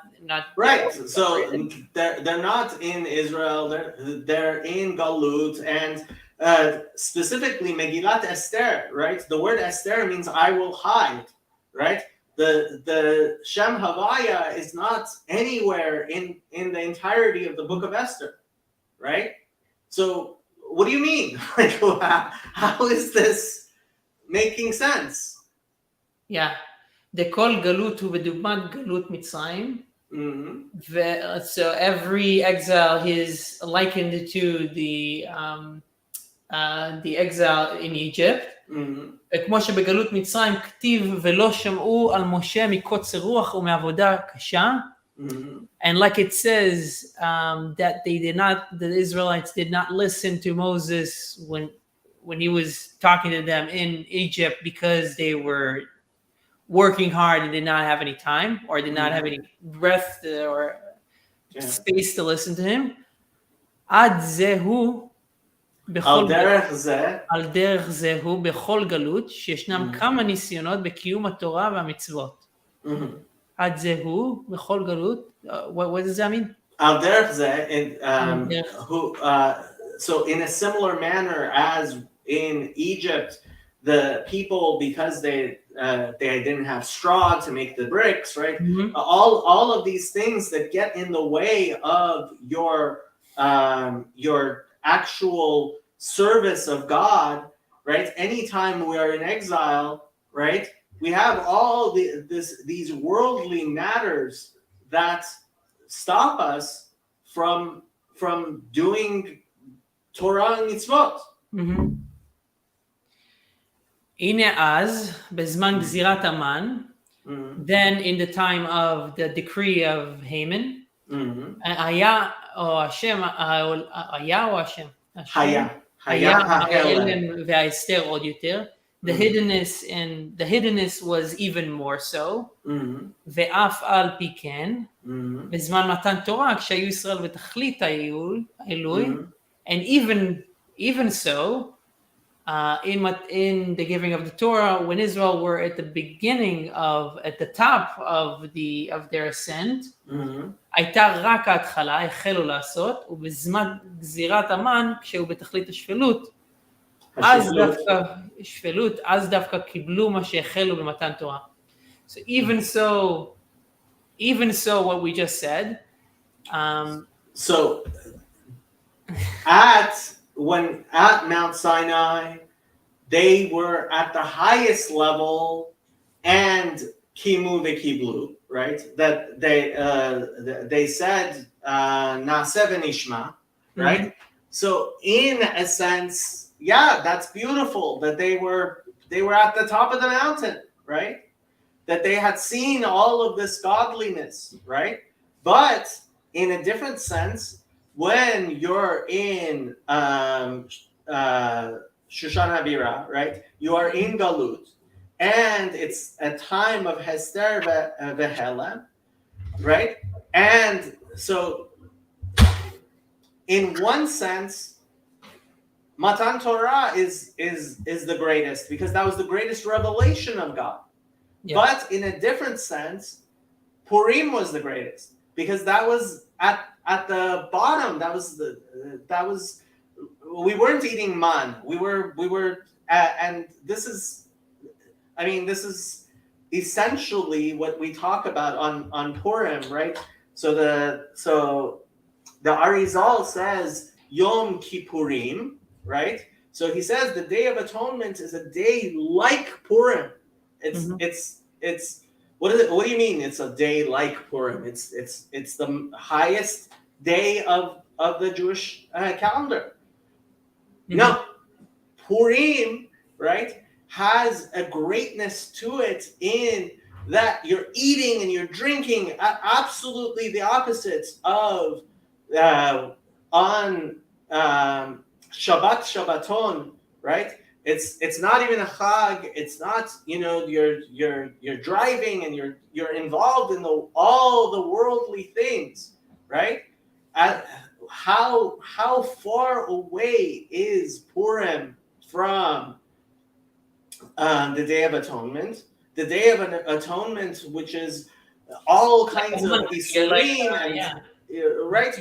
right. So separated. they're not in Israel. They're in Galut, and specifically Megillat Esther. Right. The word Esther means I will hide. Right. The Shem Havaya is not anywhere in the entirety of the book of Esther. Right. So what do you mean? Like, how is this making sense? Yeah. כל גלות הוא בדוגמת גלות מצרים. So every exile is likened to the exile in Egypt. כמו שבגלות מצרים כתיב ולא שמעו על משה מקוצר רוח ומעבודה קשה. And like it says that the Israelites did not listen to Moses when he was talking to them in Egypt because they were working hard and did not have any time or did not have any breath or space to listen to him. עד זה הוא על דרך זה הוא בכל גלות שישנם כמה ניסיונות בקיום התורה והמצוות. עד זה הוא בכל גלות. What does that mean? על דרך זה, so in a similar manner as in Egypt, the people, because they didn't have straw to make the bricks, right? All of these things that get in the way of your actual service of God, right? Anytime we are in exile, right? We have all these worldly matters that stop us from doing Torah and mitzvot. הנה אז, בזמן גזירת המן, then in the time of the decree of Haman, היה או השם, היה ההלם וההסתר עוד יותר, the hiddenness was even more so, ואף על פי כן, בזמן מתן תורה, כשהיו ישראל בתכלית העילוי, and even so, in the giving of the Torah, when Israel were at the top of their ascent, הייתה רק ההתחלה, החלו לעשות, ובזמן גזירת המן, כשהוא בתכלית השפלות, אז דווקא קיבלו מה שהחלו במתן תורה. So even so what we just said, so at Mount Sinai, they were at the highest level and kimu v'kiblu, right? That they said Naaseh v'nishma, right? So in a sense, yeah, that's beautiful that they were at the top of the mountain, right? That they had seen all of this godliness, right? But in a different sense, when you're in Shushan Habira, right? You are in Galut, and it's a time of Hester v'Helem, right? And so, in one sense, Matan Torah is the greatest because that was the greatest revelation of God. Yeah. But in a different sense, Purim was the greatest because that was at the bottom. We weren't eating man. We were, and this is essentially what we talk about on Purim, right? So the Arizal says Yom Kippurim, right? So he says the Day of Atonement is a day like Purim. It's what is it? What do you mean? It's a day like Purim. It's the highest day of the Jewish calendar. No, Purim, right, has a greatness to it in that you're eating and you're drinking absolutely the opposites of on Shabbaton, right? It's not even a chag. It's not, you're driving and you're involved in all the worldly things, right? How far away is Purim from the Day of Atonement. The Day of Atonement, which is all kinds of isurim and right.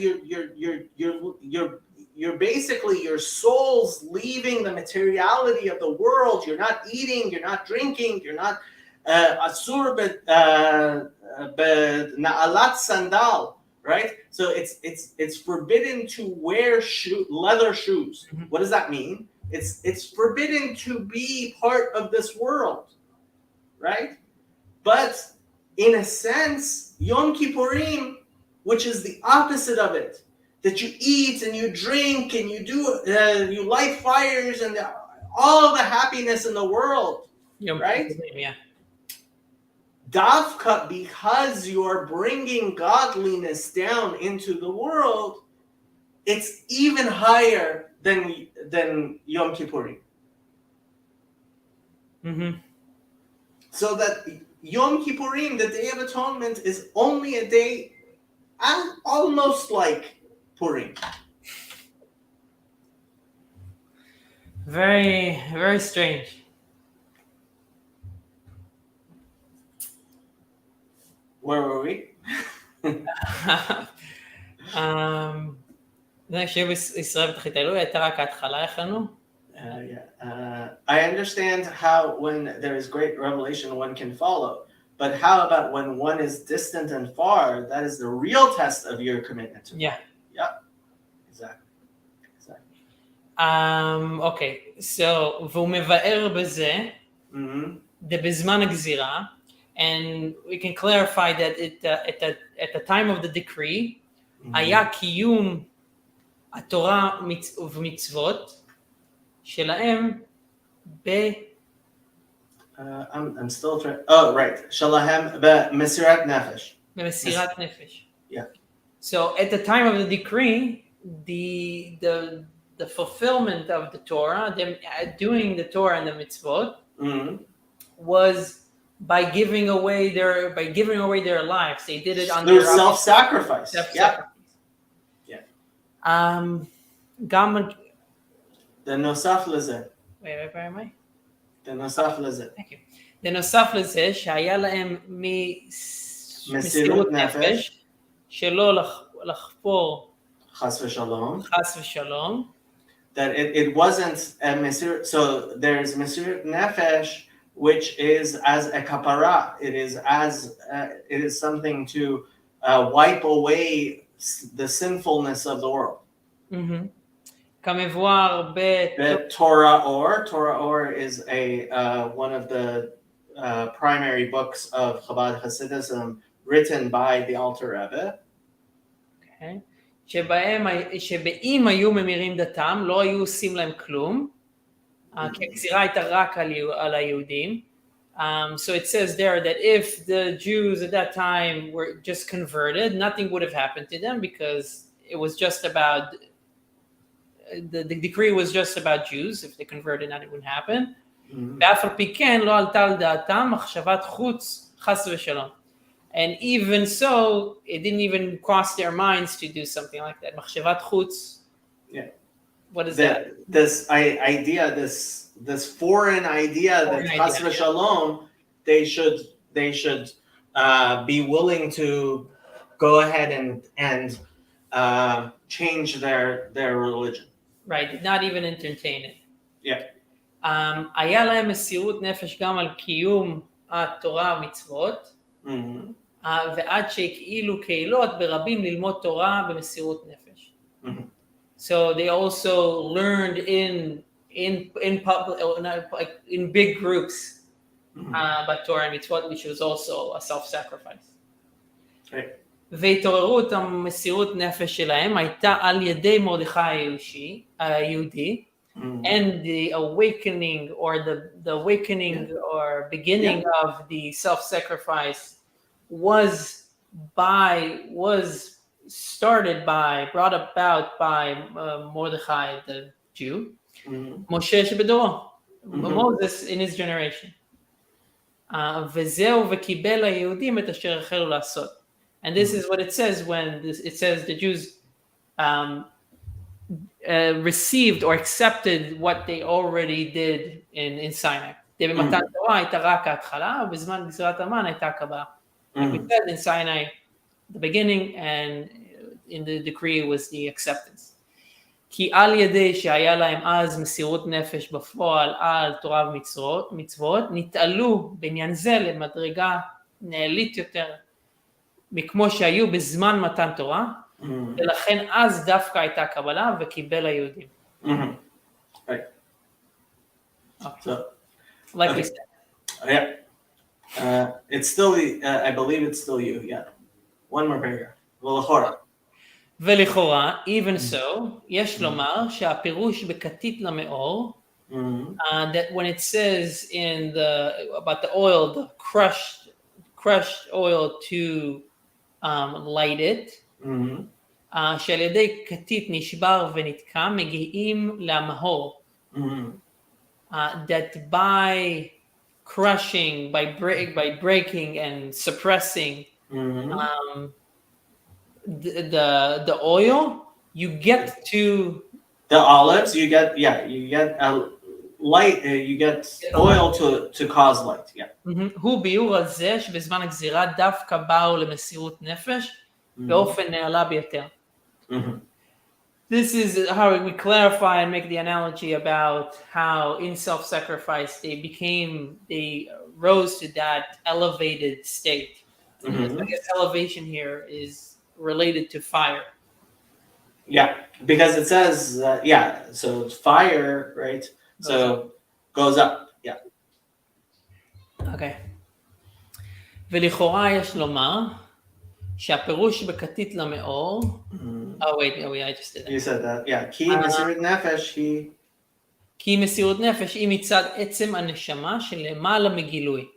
You're basically your soul's leaving the materiality of the world. You're not eating. You're not drinking. You're not asur na'alat sandal. Right. So it's forbidden to wear leather shoes. Mm-hmm. What does that mean? It's forbidden to be part of this world, right? But in a sense, Yom Kippurim, which is the opposite of it, that you eat and you drink and you do, you light fires and all the happiness in the world, right? Yeah. Davka, because you are bringing godliness down into the world, it's even higher than Yom Kippurim. Mm-hmm. So that Yom Kippurim, the Day of Atonement, is only a day almost like Purim. Very, very strange. Where were we? שיהיה בישראל בתחילת האלוהי, הייתה רק ההתחלה, איך לנו? I understand how when there is great revelation one can follow, but how about when one is distant and far? That is the real test of your commitment to Yeah. Yeah. Exactly. Okay, so והוא מבאר בזה, בזמן הגזירה, and we can clarify that at the time of the decree, היה קיום התורה ומצוות שלהם I'm still trying. Oh, right. Shalahem b'mesirat nefesh. במסירת נפש. Yeah. So at the time of the decree, the fulfillment of the Torah, them doing the Torah and the mitzvot, was by giving away their lives. They did it through self-sacrifice. Self-sacrifice. Yeah. גם בנוסף לזה. where am I? בנוסף לזה. Thank you. בנוסף לזה שהיה להם מסירות נפש, שלא לחפור חס ושלום. חס ושלום. That it wasn't a mesir. So there's mesir nefesh, which is as a kapara. It is something to wipe away the sinfulness of the world. כמבואר Torah Or is one of the primary books of Chabad Hasidism written by the Alter Rebbe. Okay. שבאים היו ממירים דתם, לא היו עושים להם כלום, כי הגזירה הייתה רק על היהודים. So it says there that if the Jews at that time were just converted, nothing would have happened to them because it was just about, the decree was just about Jews. If they converted, nothing would happen. ואף על פי כן לא עלתה על דעתם מחשבת חוץ חס ושלום. And even so, it didn't even cross their minds to do something like that. מחשבת חוץ. Yeah. What is that? This idea, this foreign idea that chas v'shalom, they should be willing to go ahead and change their religion. Right, did not even entertain it. Yeah. היה להם מסירות נפש גם על קיום התורה ומצוות, ועד שהקהילו קהילות ברבים ללמוד תורה במסירות נפש. So they also learned in public, like in big groups, about Torah and mitzvot, which was also a self-sacrifice. Right. והתעוררות המסירות נפש שלהם הייתה על ידי מרדכי היהודי, and the awakening or the awakening or beginning of the self-sacrifice was brought about by Mordechai the Jew, Moshe שבדורו, Moses in his generation. וזהו וקיבל היהודים את אשר החלו לעשות. And this is what it says when it says the Jews received or accepted what they already did in Sinai. במתן תורה הייתה רק ההתחלה, ובזמן גזירת המן הייתה הקבלה. Like we said in Sinai, the beginning, and in the decree was the acceptance. כי על ידי שהיה להם אז מסירות נפש בפועל על תורה ומצוות, נתעלו בעניין זה למדרגה נעלית יותר, מכמו שהיו בזמן מתן תורה, ולכן אז דווקא הייתה קבלה וקיבל היהודים. Right. Okay. So, Like we said. Yeah. It's still, I believe it's still you. Yeah. One more paragraph. ולכאורה. ולכאורה, even so, יש לומר שהפירוש בכתית למאור, that when it says in about the oil, the crushed oil to light it, שעל ידי כתית נשבר ונתקע, מגיעים למאור. That by crushing, by breaking and suppressing the oil, you get to the olives. You get light. You get oil to cause light. Yeah. הוא ביאור על זה שבזמן הגזירה דווקא באו למסירות נפש באופן נעלה ביותר. This is how we clarify and make the analogy about how in self-sacrifice they rose to that elevated state. I guess elevation here is related to fire. Yeah, because it says, so fire, right? Goes up. Yeah. Okay. ולכאורה יש לומר שהפירוש בכתית למאור, wait, I just did that. You said that, yeah. כי מסירות נפש היא... כי מסירות נפש היא מצד עצם הנשמה שלמעלה מגילוי.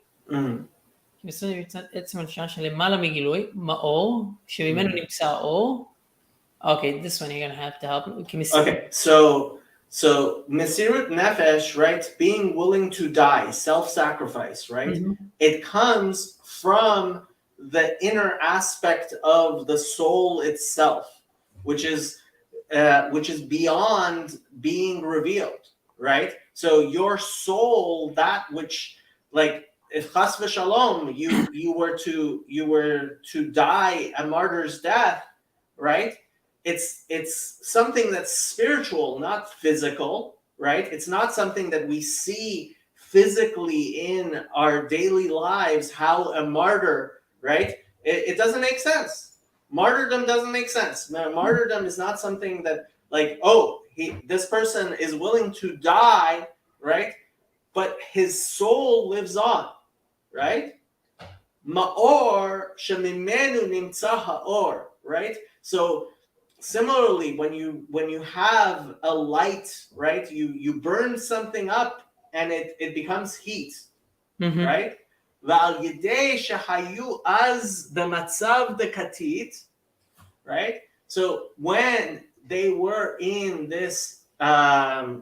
מצד עצם הנשמה שלמעלה מגילוי, מאור, שממנו נמצא האור. Okay, this one you're going to have to help me. Okay, so Mesirut Nefesh, right, being willing to die, self-sacrifice, right? It comes from the inner aspect of the soul itself, which is beyond being revealed, right? So your soul, that which, like, if chas v'shalom, you were to die a martyr's death, right? It's something that's spiritual, not physical, right? It's not something that we see physically in our daily lives, how a martyr, right? It doesn't make sense. Martyrdom doesn't make sense. Martyrdom is not something that, like, this person is willing to die, right? But his soul lives on, right? Ma'or shemimenu nimtza ha'or, right? So similarly, when you have a light, right? You burn something up and it becomes heat, right? V'al yedei shehayu az b'matzav dekatit, right? So when they were in this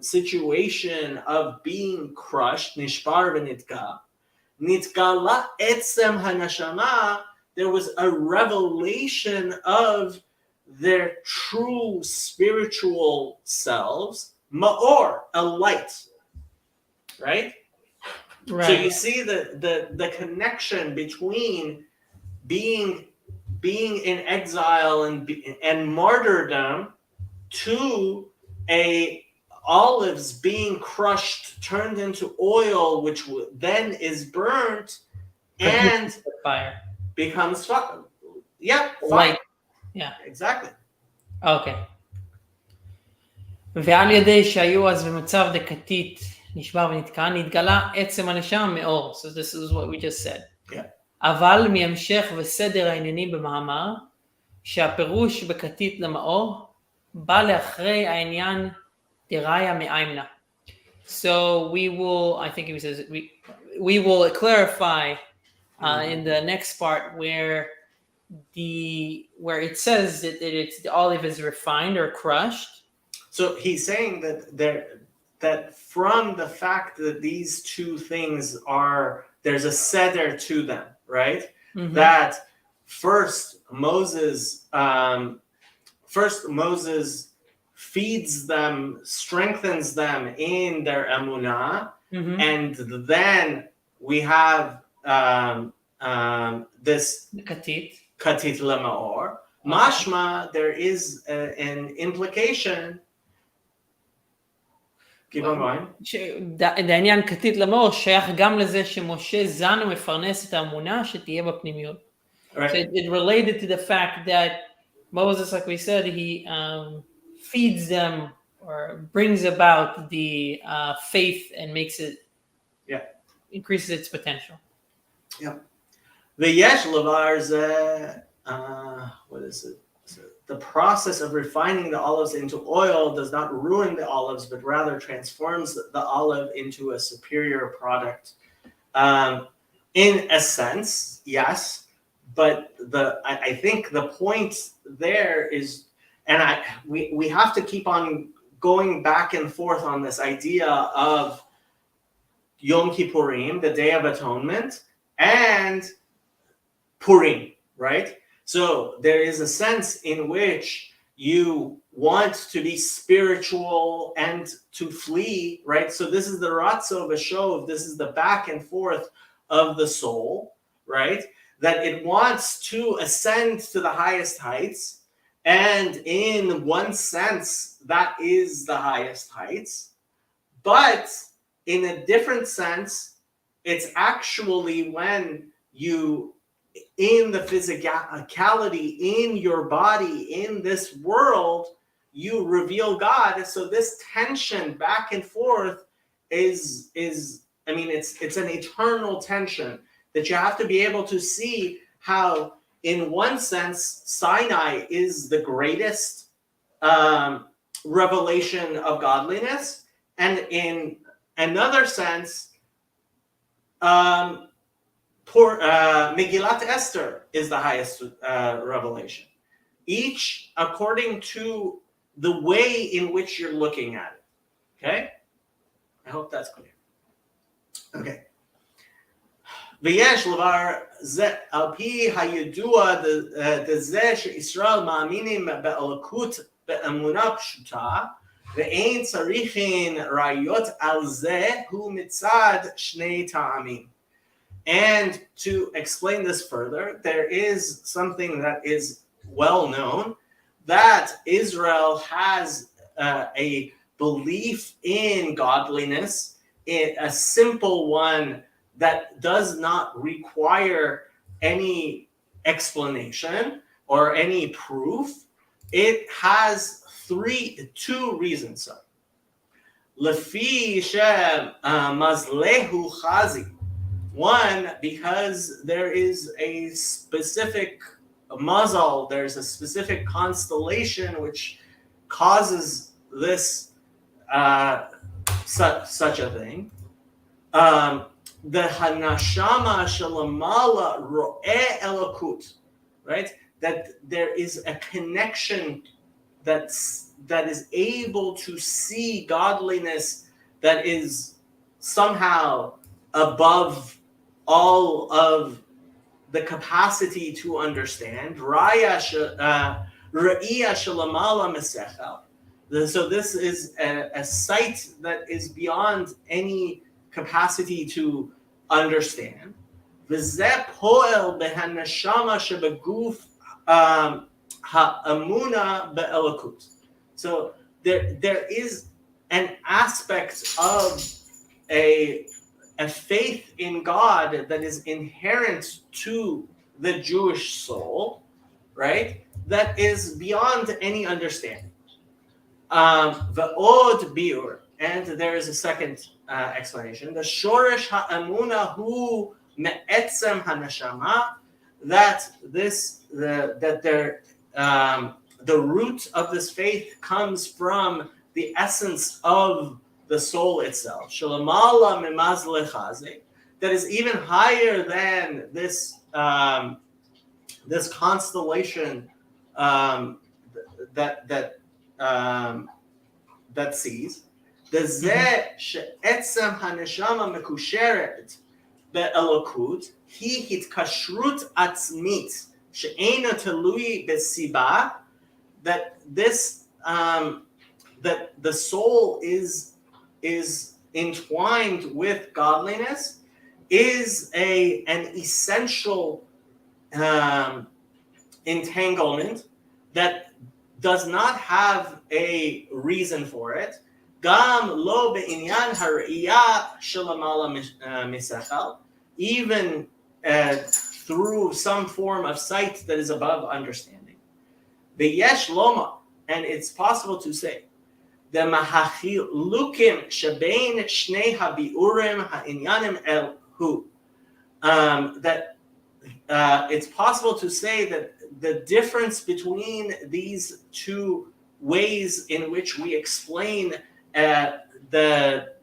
situation of being crushed, nishbar v'nitka, nitgala etzem hanashama, there was a revelation of their true spiritual selves, ma'or, a light, right? Right. So you see the connection between being in exile and martyrdom to olives being crushed, turned into oil, which then is burnt and fire becomes fire. Yeah, fire. Light. Yeah. Exactly. Okay. ועל ידי שהיו אז במצב דקתית נשבר ונתקע, נתגלה עצם הנשמה מאור. So this is what we just said. Yeah. אבל מהמשך וסדר העניינים במאמר, שהפירוש בכתית למאור, בא לאחרי העניין דראיה מאיימנה. So we will, I think he says, we will clarify in the next part where it says that the olive is refined or crushed. So he's saying that from the fact that these two things there's a seder to them, right? That first Moses feeds them, strengthens them in their emunah, and then we have this Katit. katit lemaor. Mashma, there is an implication. Keep on going. העניין כתית למאור שייך גם לזה שמשה זן ומפרנס את האמונה שתהיה בפנימיות. So it related to the fact that Moses, like we said, he feeds them or brings about the faith and makes it, increases its potential. Yeah. V'yesh levar what is it? The process of refining the olives into oil does not ruin the olives, but rather transforms the olive into a superior product. In a sense, yes, but I think the point there is, and we have to keep on going back and forth on this idea of Yom Kippurim, the Day of Atonement, and Purim, right? So there is a sense in which you want to be spiritual and to flee, right? So this is the ratzo v'shov, this is the back and forth of the soul, right? That it wants to ascend to the highest heights, and in one sense, that is the highest heights. But in a different sense, it's actually when you, in the physicality, in your body, in this world, you reveal God. So this tension back and forth is I mean, it's an eternal tension that you have to be able to see how, in one sense, Sinai is the greatest revelation of godliness, and in another sense, Megillat Esther is the highest revelation. Each according to the way in which you're looking at it. Okay? I hope that's clear. Okay. ויש לבר זה, על פי הידוע דזה שישראל מאמינים באלוקות באמונה פשוטה, ואין צריכים ראיות על זה, הוא מצד שני טעמים. And to explain this further, there is something that is well known, that Israel has a belief in godliness, a simple one that does not require any explanation or any proof. It has two reasons. Lefi mazlehu chazi. One, because there is a specific mazal, there's a specific constellation which causes this such a thing. The hanashama shalamala ro'eh elokut, right? That there is a connection that is able to see godliness that is somehow above all of the capacity to understand. Ra'ya shalamala mesechel. So this is a sight that is beyond any capacity to understand. V'zeh poel behanashama shebeguf ha'amuna be'elokut. So there is an aspect of a faith in God that is inherent to the Jewish soul, right? That is beyond any understanding. V'od biur, and there is a second explanation. The shoresh ha'amuna hu me'etzem hanashama, that the root of this faith comes from the essence of the soul itself. Shalamala mimaz lechaze, that is even higher than this this constellation that sees. The zeh she'etzem haneshama mekusheret be'elokut hi hitkashrut atzmit she'ena telui besiba, that this that the soul is entwined with godliness is an essential entanglement that does not have a reason for it. Gam lo be'inyan har'iyah shelamala misachal, even through some form of sight that is above understanding. Ve'yesh loma, and it's possible to say, the mahachilukim shebein shnei habiurim ha'inyanim el hu, that it's possible to say that the difference between these two ways in which we explain there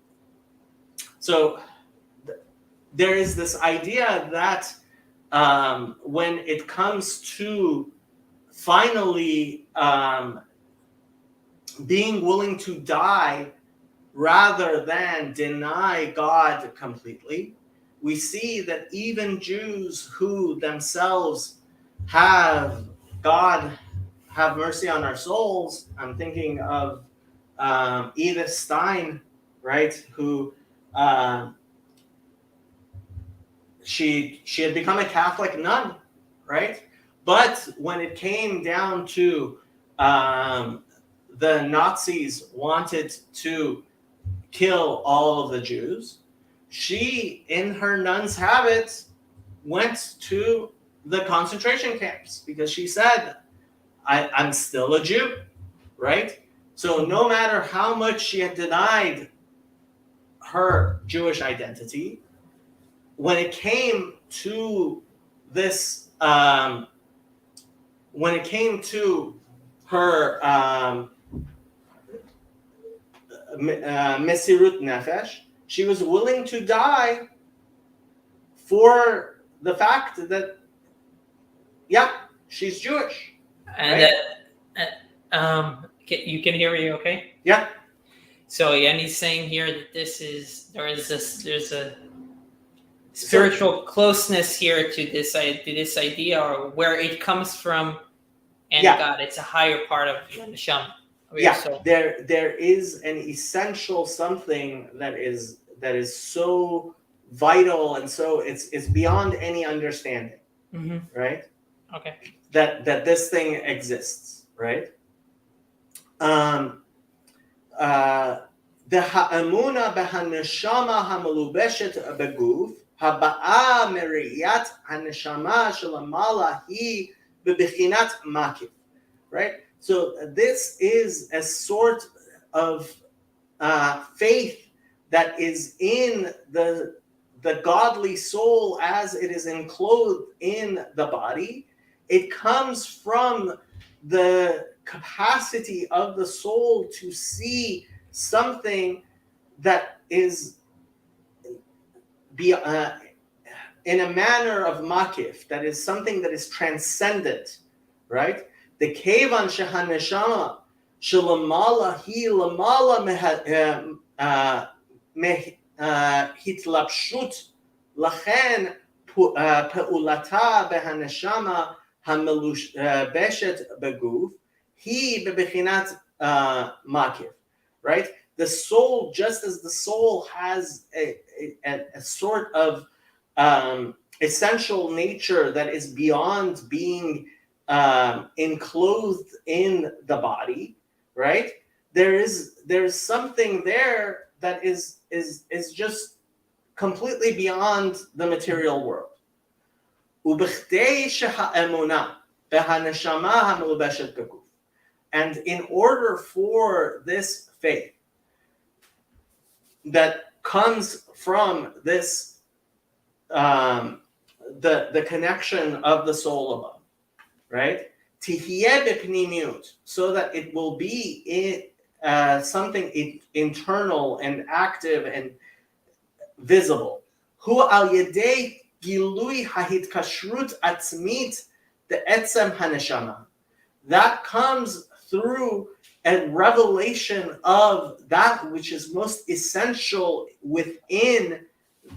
is this idea that when it comes to finally being willing to die rather than deny God completely, we see that even Jews who themselves have God have mercy on our souls. I'm thinking of Edith Stein, right? Who she had become a Catholic nun, right? But when it came down to the Nazis wanted to kill all of the Jews, she, in her nun's habit, went to the concentration camps because she said, I'm still a Jew, right? So no matter how much she had denied her Jewish identity, when it came to this, when it came to her Mesirut Nefesh, she was willing to die for the fact that, yeah, she's Jewish. And right? You can hear me, okay? Yeah. So Yanni's saying here that there's a spiritual closeness here to this idea, or where it comes from, and God, it's a higher part of the neshama. So there is an essential something that is so vital, and so it's beyond any understanding, right? Okay. That this thing exists, right? The ha'amuna b'haneshama hamelubeshet beguf haba'a meriyat haneshama shelamala hi bebechinat makif, right? So this is a sort of faith that is in the godly soul as it is enclosed in the body. It comes from the capacity of the soul to see something that is in a manner of makif, that is something that is transcendent, right? The kevan shehaneshama shelamala hi lamala hitlapshut lachen peulata behaneshama hamelubeshet beguf hi bebechinat makif, right? The soul, just as the soul has a sort of essential nature that is beyond being enclosed in the body, right? There's something there that is just completely beyond the material world. And in order for this faith that comes from this the connection of the soul above, right? So that it will be something internal and active and visible. Hu al yedei gilui hahitkashrut atzmit de'etzem haneshama. That comes through a revelation of that which is most essential within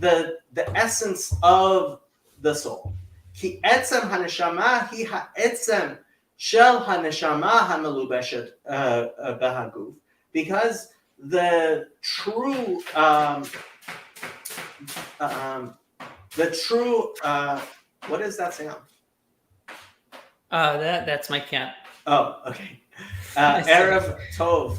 the essence of the soul. Ki etzem haneshama hi ha'etzem shel haneshama hamelubeshet behaguf, because the true what is that sound? That's my cat. Oh, okay. Erev Tov.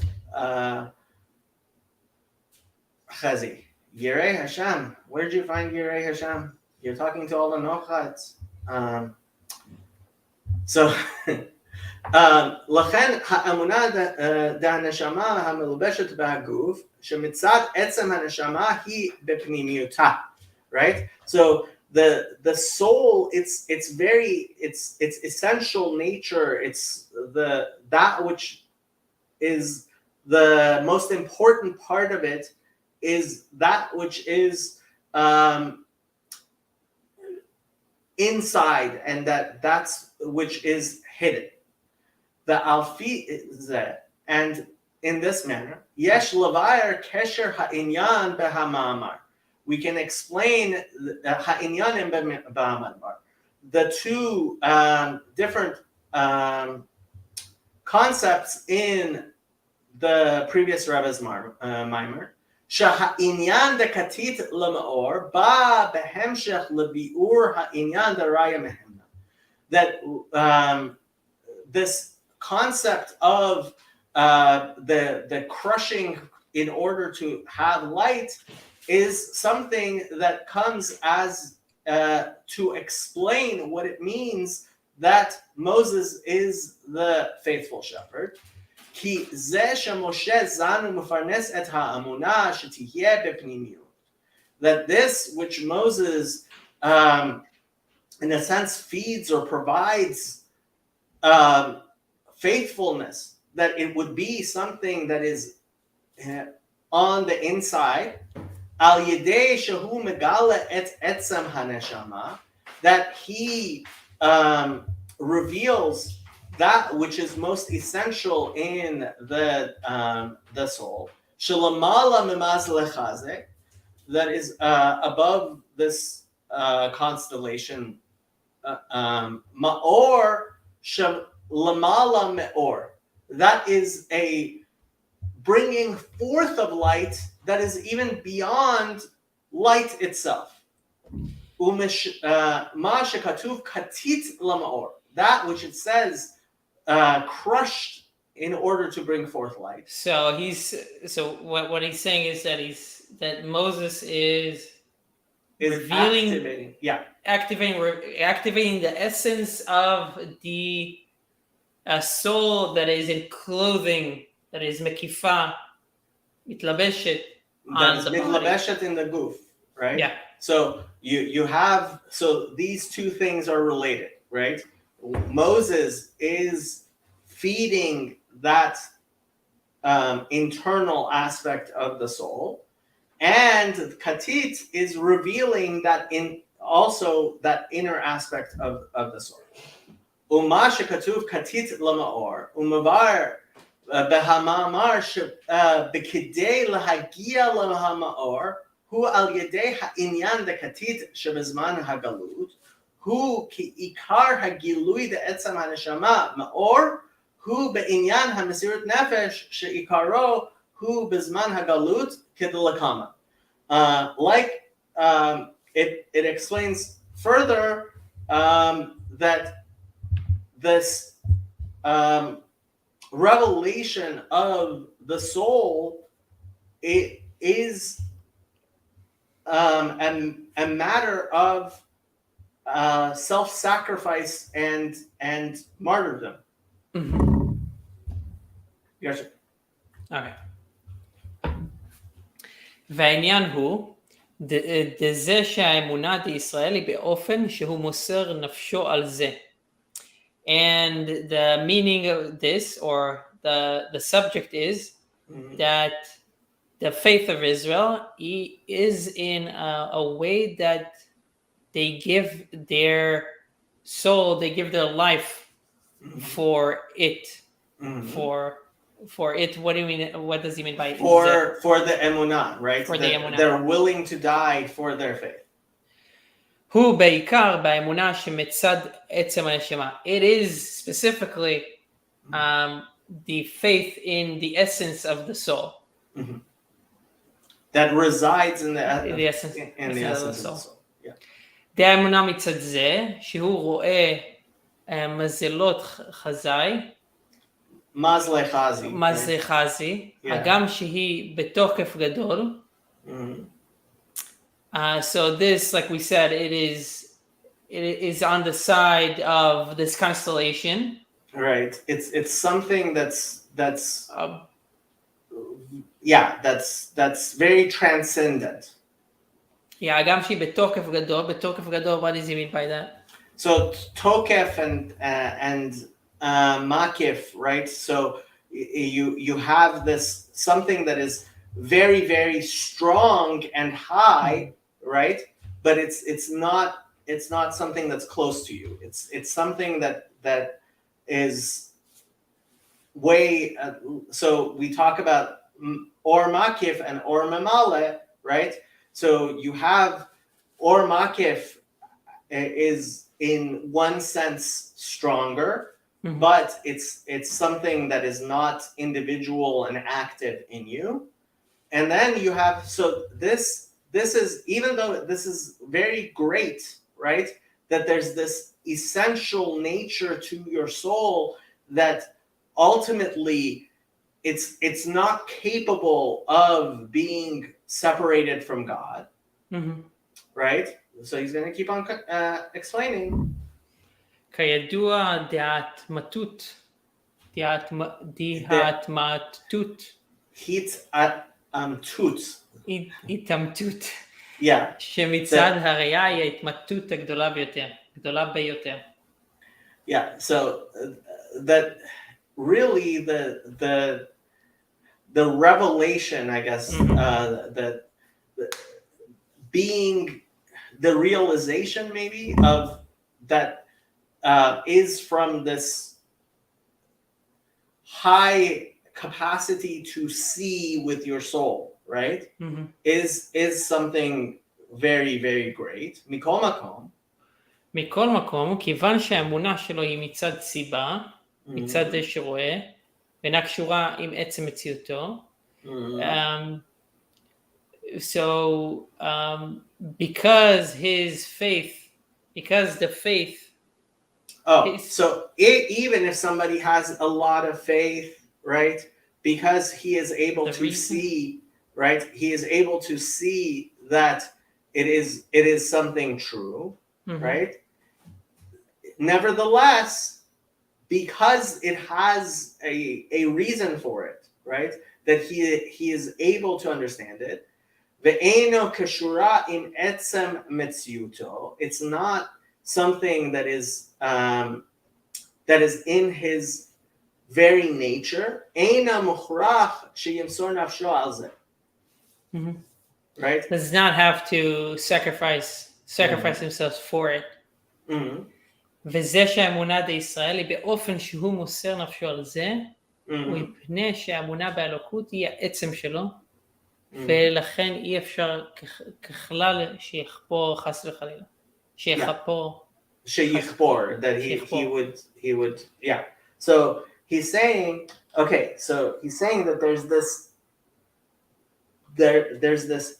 Chazi. Yirei Hashem. Where did you find Yirei Hashem? You're talking to all the Nochats. לכן האמונה דהנשמה המלובשת בהגוף, שמצד עצם הנשמה היא בפנימיותה, right? So the soul, its essential nature, it's that which is the most important part of it, is that which is inside, and that's which is hidden. The alfi is that, and in this manner, yesh levayer kesher ha'inyan behamamar. We can explain ha'inyanim behamamar. The two different concepts in the previous Rebbe's Maamar. Shaha'inyan dekatit lemaor ba behemshech lebiur ha'inyan deraya mehemna. That this concept of the crushing in order to have light is something that comes as to explain what it means that Moses is the faithful shepherd. Ki zeh shemoshe zanu mefarnes et ha'amuna shetihyeh bepnimiyut. That this which Moses, in a sense, feeds or provides faithfulness, that it would be something that is on the inside. Al yedei shehu megala et etzem haneshama, that he reveals that which is most essential in the soul. Shelamala mimaz lechazek, that is above this constellation. Maor lamala meor, that is a bringing forth of light that is even beyond light itself. Ma shekatuv katit lamaor, that which it says crushed in order to bring forth light. So what he's saying is that Moses is revealing, activating the essence of the soul that is in clothing, that is mekifa, mitlabeshet on the body. Mitlabeshet in the goof, right? Yeah. So you have, so these two things are related, right? Moses is feeding that internal aspect of the soul, and Katit is revealing that also that inner aspect of the soul. Uma shekatuv katit lamaor umavar behamamar bekidei lahagia lamamaor hu al yedei ha'inyan dekatit shebezman hagalut hu ki ikar hagilui de'etzam haneshama maor hu be'inyan hamesirut nefesh she'ikaro hu bezman hagalut kedolakama. It explains further that this revelation of the soul, it is a matter of self-sacrifice and martyrdom. Mm-hmm. Yes. Okay. והעניין הוא דזה שהאמונה דישראל היא באופן שהוא מוסר נפשו על זה. And the meaning of this, or the subject is that the faith of Israel is in a way that they give their soul, they give their life for it, for it. What do you mean? What does he mean by for the emunah, right? For the emunah, they're willing to die for their faith. הוא בעיקר באמונה שמצד עצם הנשמה. It is specifically the faith in the essence of the soul. that resides in the essence, in the essence of the soul. Yeah. דעה אמונה מצד זה, שהוא רואה מזלות חזאי, Mazle Chazi. מזל חזי, הגם שהיא בתוקף גדול. So this, like we said, it is on the side of this constellation. Right. It's something that's very transcendent. Yeah, הגם שהיא בתוקף גדול. בתוקף גדול, what does he mean by that? So tokef and makif, right? So you have this something that is very, very strong and high, right? But it's not something that's close to you. It's something that is way. So we talk about or makif and or memale, right? So you have or makif is in one sense stronger, but it's something that is not individual and active in you. And then you have, so this is, even though this is very great, right? That there's this essential nature to your soul that ultimately it's not capable of being separated from God, right? So he's going to keep on explaining. כידוע דעת מתות, דעת מתות. התאמתות. Yeah. שמצד הראייה היא ההתמתות הגדולה ביותר, גדולה ביותר. Yeah, so that really the revelation, I guess, the being the realization maybe of that is from this high capacity to see with your soul, right? Is something very, very great. מכל מקום. מכל מקום, כיוון שהאמונה שלו היא מצד סיבה, מצד זה שרואה, ואינה קשורה עם עצם מציאותו. So because the faith. So even if somebody has a lot of faith, right? Because he is able to see, right? He is able to see that it is something true, right? Nevertheless, because it has a reason for it, right? That he is able to understand it. Ve'eno kashura im etzem metziuto. It's not something that is in his very nature. Eina mukhrach sheyimsor nafsho al zeh. Right? Does not have to sacrifice himself for it. וזה שהאמונה בישראל היא באופן שהוא מוסר נפשו על זה, ומפני שהאמונה באלוקות היא העצם שלו, ולכן אי אפשר ככלל שיחפור חס וחלילה. שיחפור, that he would, yeah. So he's saying that there's this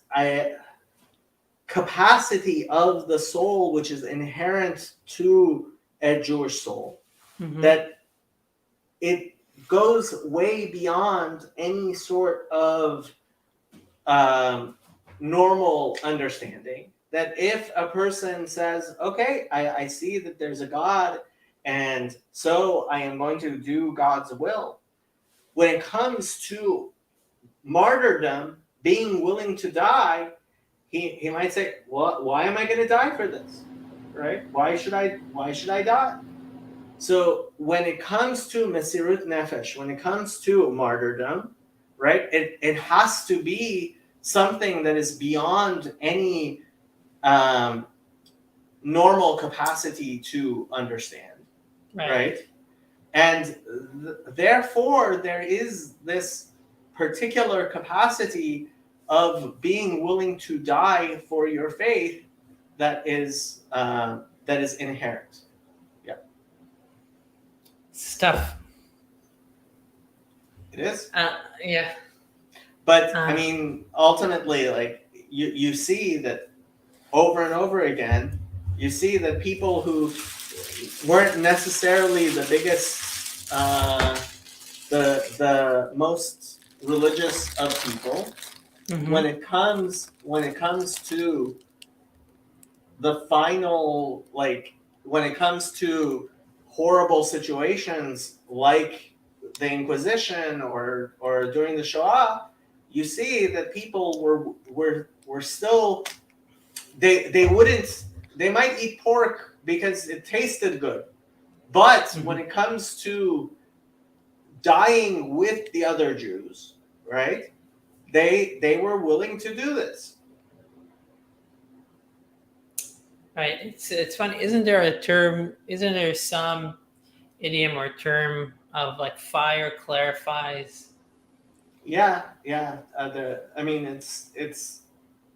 capacity of the soul which is inherent to a Jewish soul, that it goes way beyond any sort of normal understanding. That if a person says, okay, I see that there's a God, and so I am going to do God's will. When it comes to martyrdom, being willing to die, he might say, well, why am I going to die for this? Right? Why should I die? So when it comes to Mesirut Nefesh, when it comes to martyrdom, right, it has to be something that is beyond any normal capacity to understand, right? And therefore, there is this particular capacity of being willing to die for your faith that is inherent. Yeah. Stuff. It is. Yeah. But I mean, ultimately, like you see that over and over again, you see that people who weren't necessarily the biggest, the most religious of people, when it comes to the final, like when it comes to horrible situations like the Inquisition or during the Shoah, you see that people were still, they wouldn't, they might eat pork because it tasted good, but when it comes to dying with the other Jews, right, they were willing to do this. Right. It's funny. Isn't there a term? Isn't there some idiom or term of like fire clarifies? Yeah. I mean, it's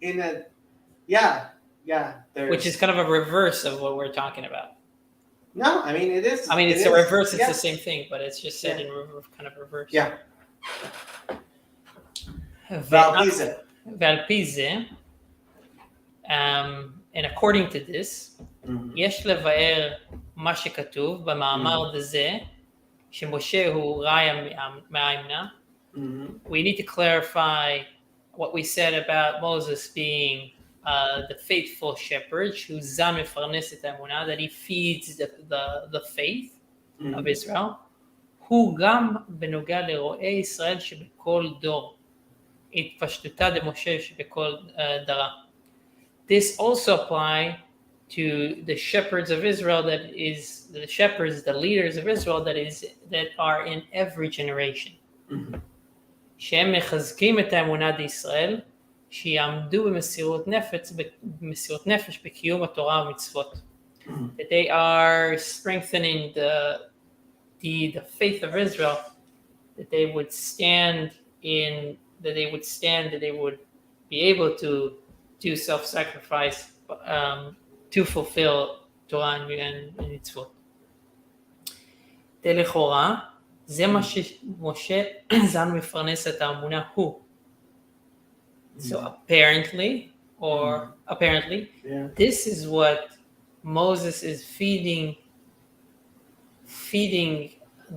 in a, yeah. Which is kind of a reverse of what we're talking about. No, I mean it is. I mean, it's a reverse. It's the same thing, but it's just said in kind of reverse. Yeah. ועל פי זה, and according to this, יש לבאר מה שכתוב במאמר דזה, שמשה הוא ראיה מהאמונה. We need to clarify what we said about Moses being the faithful shepherd, who זן מפרנס את האמונה, that he feeds the faith of Israel. הוא גם בנוגע לרועי ישראל שבכל דור. התפשטותה דמשה שבכל דרה. This also applies to the shepherds of Israel, the leaders of Israel that are in every generation. שהם מחזקים את האמונה בישראל, שיעמדו במסירות נפש בקיום התורה ומצוות. That they are strengthening the faith of Israel, that they would be able to do self-sacrifice to fulfill Torah and mitzvot. לכאורה, זה מה שמשה זן מפרנס את האמונה הוא. So apparently, this is what Moses is feeding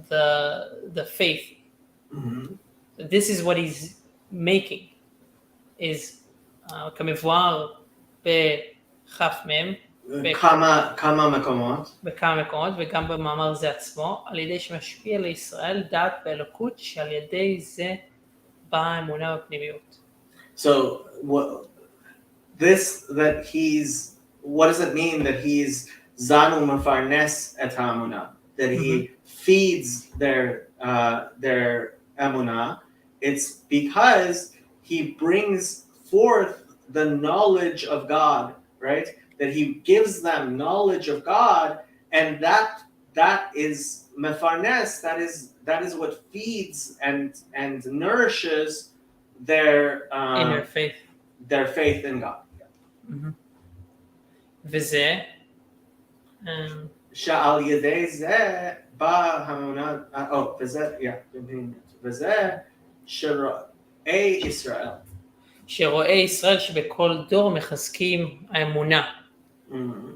the faith. This is what he's making. is כמבואר בכ"מ בכמה מקומות וגם במאמר זה עצמו, על ידי שמשפיע לישראל דעת באלוקות, שעל ידי זה באה האמונה בפנימיות. So what does it mean that he's zanu mefarnes et ha'amuna, that he feeds their emunah? It's because he brings forth the knowledge of God, right? That he gives them knowledge of God, and that is mefarnes. That is what feeds and nourishes their inner faith, their faith in God. וזה שעל ידי זה בא האמונה, וזה שרועי ישראל. שרועי ישראל שבכל דור מחזקים האמונה.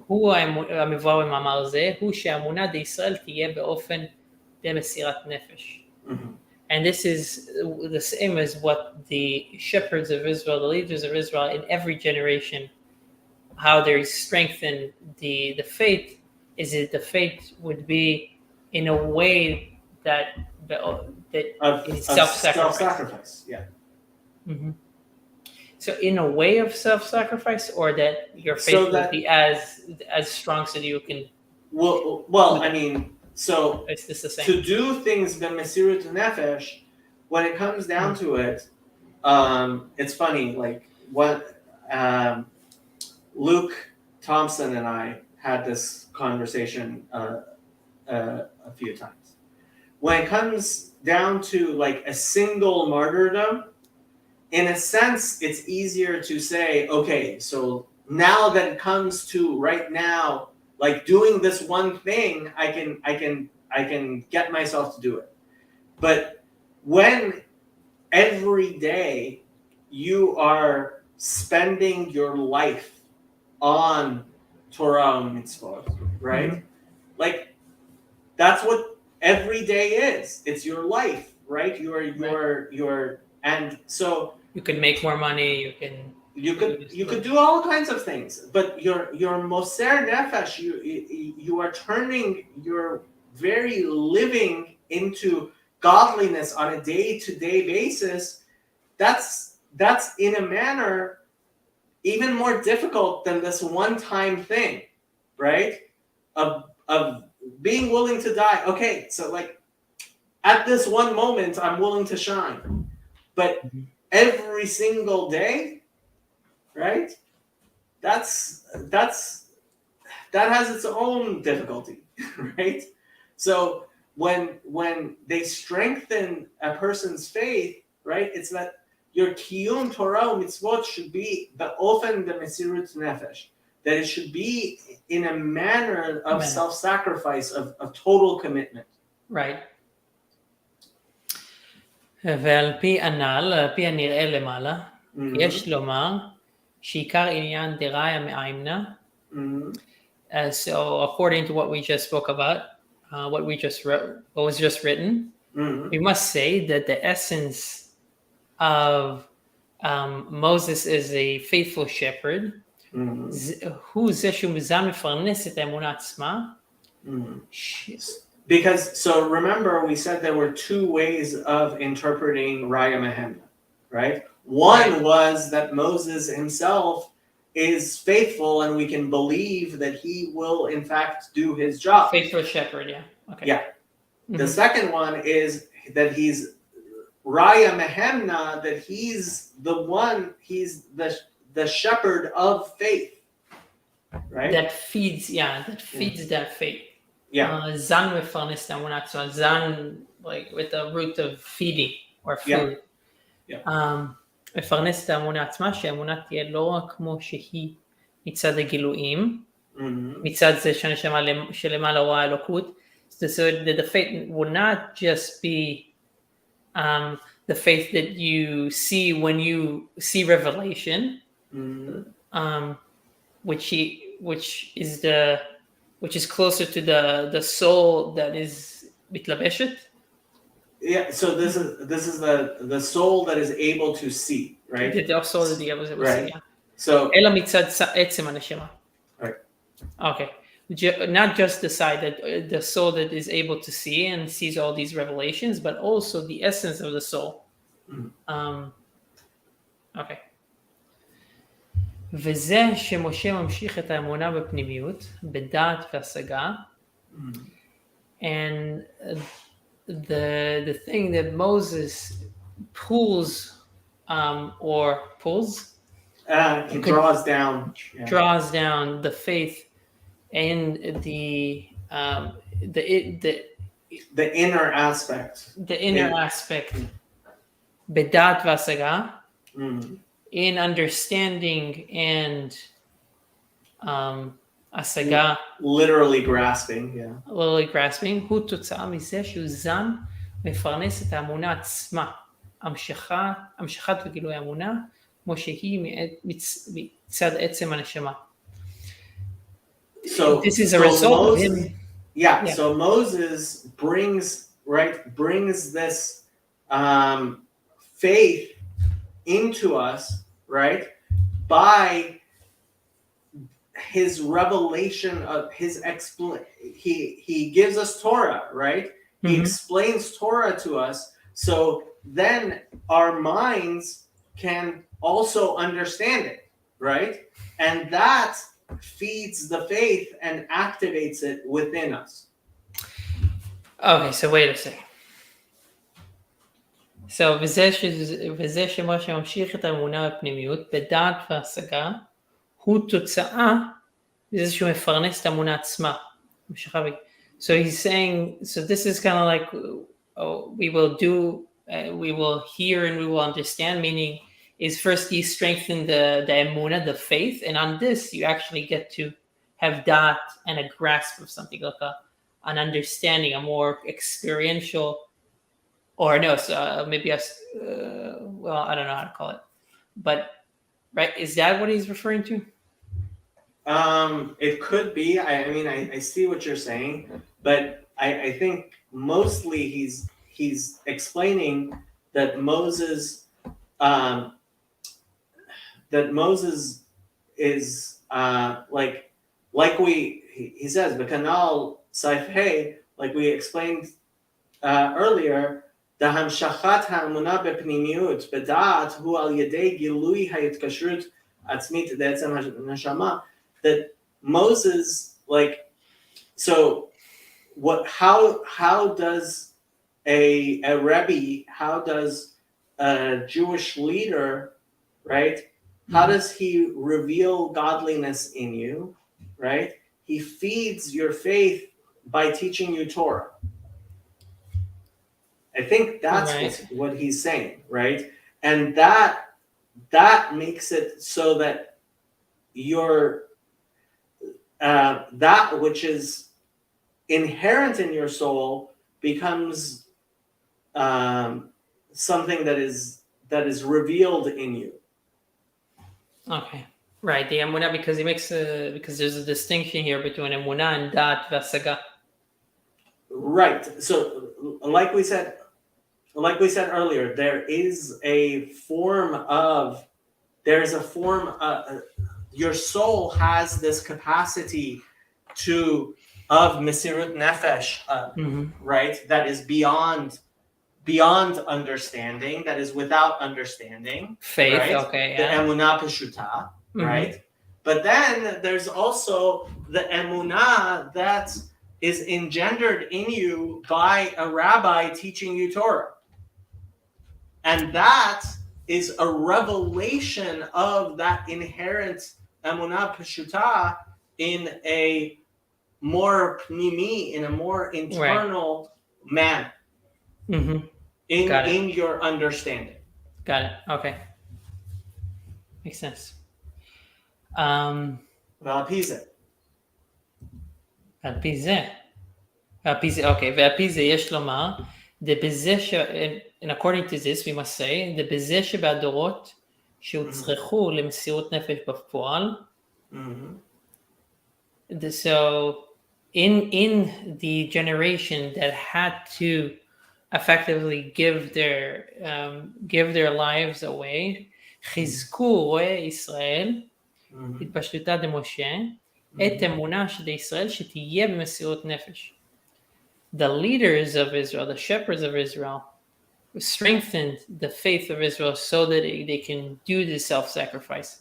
הוא המבואר במאמר זה, הוא שהאמונה דישראל תהיה באופן דמסירת נפש. And this is the same as what the shepherds of Israel, the leaders of Israel in every generation, how they strengthen the faith, is that the faith would be in a way that is self-sacrifice. Yeah. So in a way of self-sacrifice, or that your faith would be as strong so that you can. Well, I mean, so it's just the same. To do things b'mesirut nefesh, when it comes down to it, it's funny. Like what Luke Thompson and I had this conversation a few times. When it comes down to like a single martyrdom, in a sense, it's easier to say, okay, so now that it comes to right now, like doing this one thing, I can get myself to do it. But when every day you are spending your life on Torah and mitzvot, right? Mhm. Like that's what every day is. It's your life, right? Your and so You can make more money. you could do all kinds of things, but your moser nefesh, you are turning your very living into godliness on a day-to-day basis. That's in a manner even more difficult than this one-time thing, right? Of being willing to die. Okay, so like at this one moment, I'm willing to shine, but Mhm. every single day, right? That has its own difficulty, right? So when they strengthen a person's faith, right? It's that your kiyum Torah mitzvot should be be'ofen b'mesirut nefesh, that it should be in a manner of self-sacrifice, of total commitment. Right. ועל פי הנ"ל, על פי הנראה למעלה, יש לומר שעיקר עניין דראיה מאיימנה. So according to what we just spoke about, what was just written, we must say that the essence of Moses is a faithful shepherd, הוא זה שהוא מפרנס את האמונה עצמה. Because, so remember, we said there were two ways of interpreting Raya Mehemna, right? One was that Moses himself is faithful and we can believe that he will, in fact, do his job. Faithful shepherd, yeah. Okay. Yeah. Mm-hmm. The second one is that he's Raya Mehemna, that he's the shepherd of faith, right? That feeds that faith. Yeah. Zan mefarnes tamunat, so zan, like with the root of feeding or food. מפרנס את האמונה עצמה, שהאמונה תהיה לא רק כמו שהיא מצד הגילויים, מצד זה שהנשמה שלמעלה רואה אלוקות, so that the faith would not just be the faith that you see when you see revelation, which is closer to the soul that is mitlabeshet. Yeah, so this is the soul that is able to see, right? The soul that is able to see. Yeah. So אלא מצד עצם הנשמה. Right. Okay. Not just the side that the soul that is able to see and sees all these revelations, but also the essence of the soul. Okay. וזה שמשה ממשיך את האמונה בפנימיות, בדעת והשגה, and the thing that Moses pulls he draws down the faith and the inner aspect. בדעת והשגה, in understanding and השגה, literally grasping, הוא תוצאה מזה שהוא זן מפרנס את האמונה עצמה, המשכת וגילוי האמונה, כמו שהיא מצד עצם הנשמה. So this is a result of him. Yeah, so Moses brings this faith into us, right, by his revelation of his he gives us Torah, right? He explains Torah to us, so then our minds can also understand it, right? And that feeds the faith and activates it within us. Okay, so wait a second. So, וזה שמשה ממשיך את האמונה בפנימיות, בדעת והשגה, הוא תוצאה מזה שהוא מפרנס את האמונה עצמה. So he's saying, so this is kind of like, we will hear and we will understand, meaning is first you strengthen the emunah, the faith, and on this you actually get to have da'at and a grasp of something, like an understanding, a more experiential or no, so, maybe us. Well, I don't know how to call it, but right, is that what he's referring to? It could be. I mean, I see what you're saying, but I think mostly he's explaining that Moses is he says the canal Saif Hey, like we explained earlier, the hamshachat ha'amuna bepnimiyut b'da'at hu al yedei gilui ha'yitkashrut atzmit de'etzem ha'neshama, that Moses, like, so what? How does a Rebbe, how does a Jewish leader, right? How does he reveal godliness in you, right? He feeds your faith by teaching you Torah. I think that's what he's saying, right? And that makes it so that your that which is inherent in your soul becomes something that is revealed in you. Okay, right. The emunah, because he makes because there's a distinction here between emunah and dat v'asaga. Right. So, like we said earlier, there is a form of your soul has this capacity of mesirut nefesh, right? That is beyond understanding, that is without understanding. Faith, right? okay, The yeah. emunah peshuta, right? But then there's also the emunah that is engendered in you by a rabbi teaching you Torah. And that is a revelation of that inherent emunah peshuta in a more pnimi, in a more internal manner. In your understanding. Got it. Okay. Makes sense. ועל פי זה. Okay, ועל פי זה יש לומר, and according to this we must say, בזה שבהדורות שהוצרכו למסירות נפש בפועל, so in the generation that had to effectively give their lives away, חיזקו רואי ישראל, התפשטותה דמשה, את אמונה של ישראל שתהיה במסירות נפש. The leaders of Israel, the shepherds of Israel, strengthened the faith of Israel so that they can do the self-sacrifice.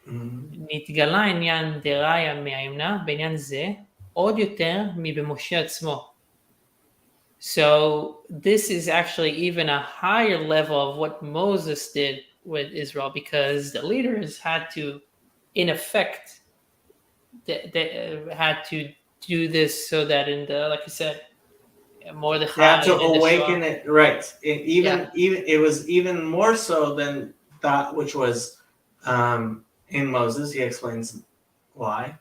נתגלה עניין דריה מהאמונה בעניין זה עוד יותר מבמשה עצמו. So this is actually even a higher level of what Moses did with Israel, because the leaders had to, in effect, they had to do this so that in the, like you said, Mordechai, they had to awaken it, right? Even it was even more so than that which was in Moses. He explains why.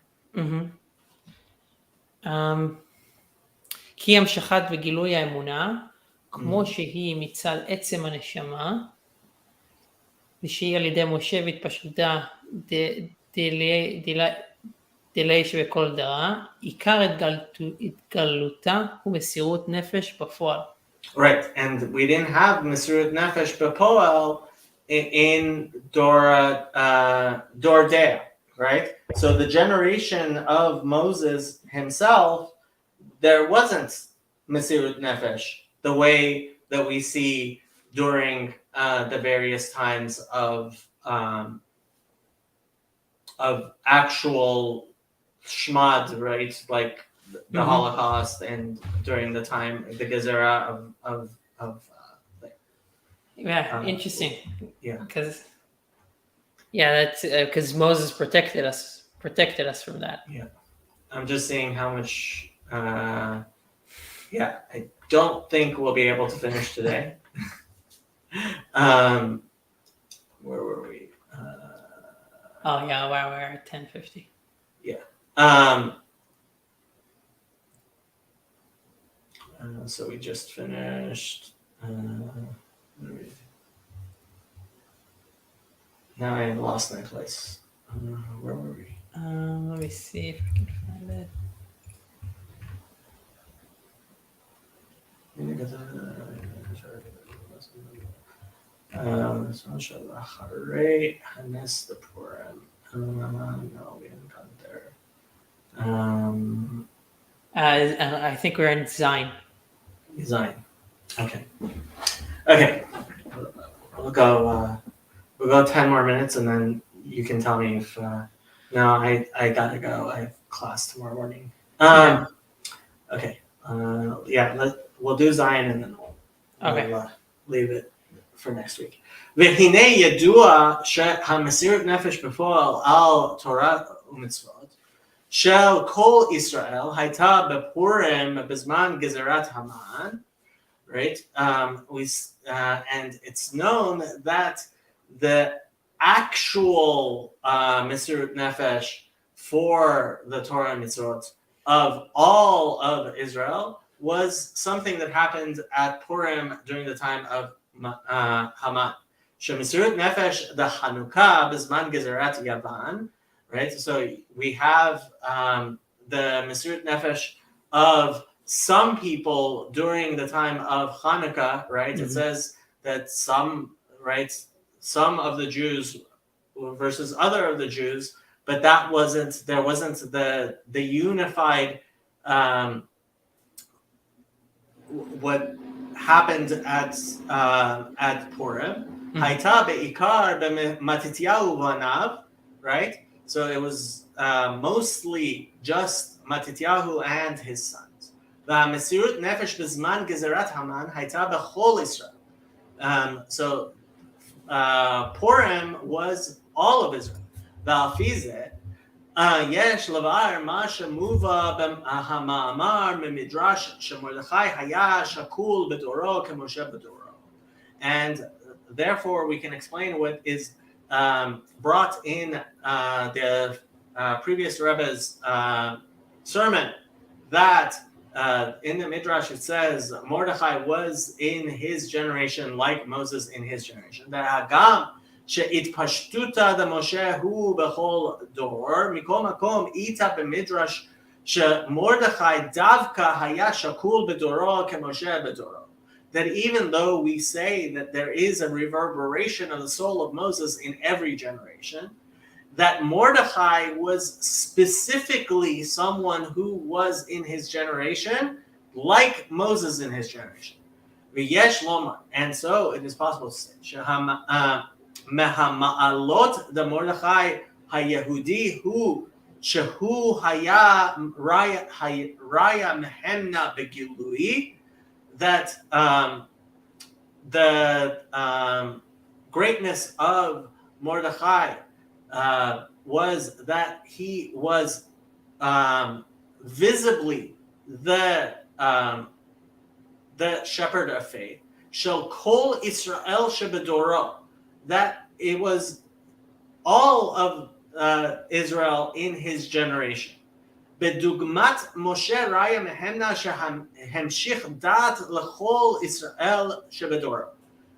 כי המשכת וגילוי האמונה, כמו שהיא מצד עצם הנשמה, ושהיא על ידי משה והתפשטותה דלי שבכל דרה, עיקר התגלותה הוא מסירות נפש בפועל. Right, and we didn't have mesirut nefesh b'poel in Dordea, right? So the generation of Moses himself, there wasn't mesirut nefesh the way that we see during the various times of actual Chabad, right? Like the Holocaust, and during the time, the Gezerah of interesting. Yeah. Because that's because Moses protected us from that. Yeah. I'm just saying how much. I don't think we'll be able to finish today. Where were we? We're at 10:50. Yeah. So we just finished Now I lost my place. Where were we? Let me see if I can find it. אחרי הנס לפורים. No, we haven't gotten there. I think we're in Zion. Design. Okay. Okay. We'll go 10 more minutes and then you can tell me if no, I gotta go. I have class tomorrow morning. Okay. We'll do Zion and then we'll leave it for next week. והנה ידוע שהמסירות נפש בפועל על תורה ומצוות של כל ישראל הייתה בפורים בזמן גזירת המן, right? And it's known that the actual Mesirut Nefesh for the Torah and Mitzvot of all of Israel was something that happened at Purim during the time of Haman. Mesirut Nefesh the Hanukkah Bizman Gezerat Yavan, right? So we have the Mesirut Nefesh of some people during the time of Hanukkah, right? Mm-hmm. It says that some of the Jews versus other of the Jews, but there wasn't the unified what happened at Purim. Hayta be'ikar b'Matityahu v'anav, right? So it was mostly just Matityahu and his sons. V'Mesirut Nefesh b'zman gezerat Haman hayta b'chol Israel. So Purim was all of Israel. V'alfizeh יש לבר מה שמובא במאמר ממדרש שמרדכי היה שקול בדורו כמשה בדורו. And therefore we can explain what is brought in the previous Rebbe's sermon, that in the Midrash it says Mordechai was in his generation like Moses in his generation. והגם שהתפשטותא דמשה הוא בכל דור, מכל מקום איתה במדרש שמרדכי דווקא היה שקול בדורו כמשה בדורו. That even though we say that there is a reverberation of the soul of Moses in every generation, that Mordechai was specifically someone who was in his generation like Moses in his generation. V'yesh lomar, and so it is possible to say מהמעלות דמרדכי היהודי הוא שהוא היה ראיה מהמנה בגילוי, that the greatness of Mordechai was that he was visibly the shepherd of faith. Shel kol Israel shebedoro, that it was all of Israel in his generation. Bedugmat Moshe Raya Mehemna Shehemshich Dat Lechol Israel Shebedoro,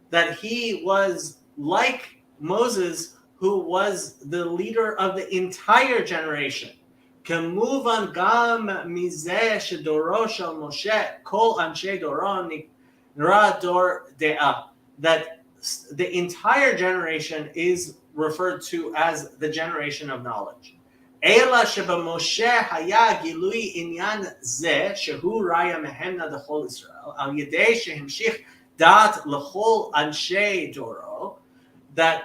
that he was like Moses, who was the leader of the entire generation. Kemuvan Gam Mizeh Shedoro Shel Moshe Kol Anshe Doro Nira Dor Dea, that the entire generation is referred to as the generation of knowledge. Ela שבמשה היה גילוי עניין זה שהוא ראיה מהמנה לכל ישראל על ידי שהמשיך דעת לכל אנשי דורו, that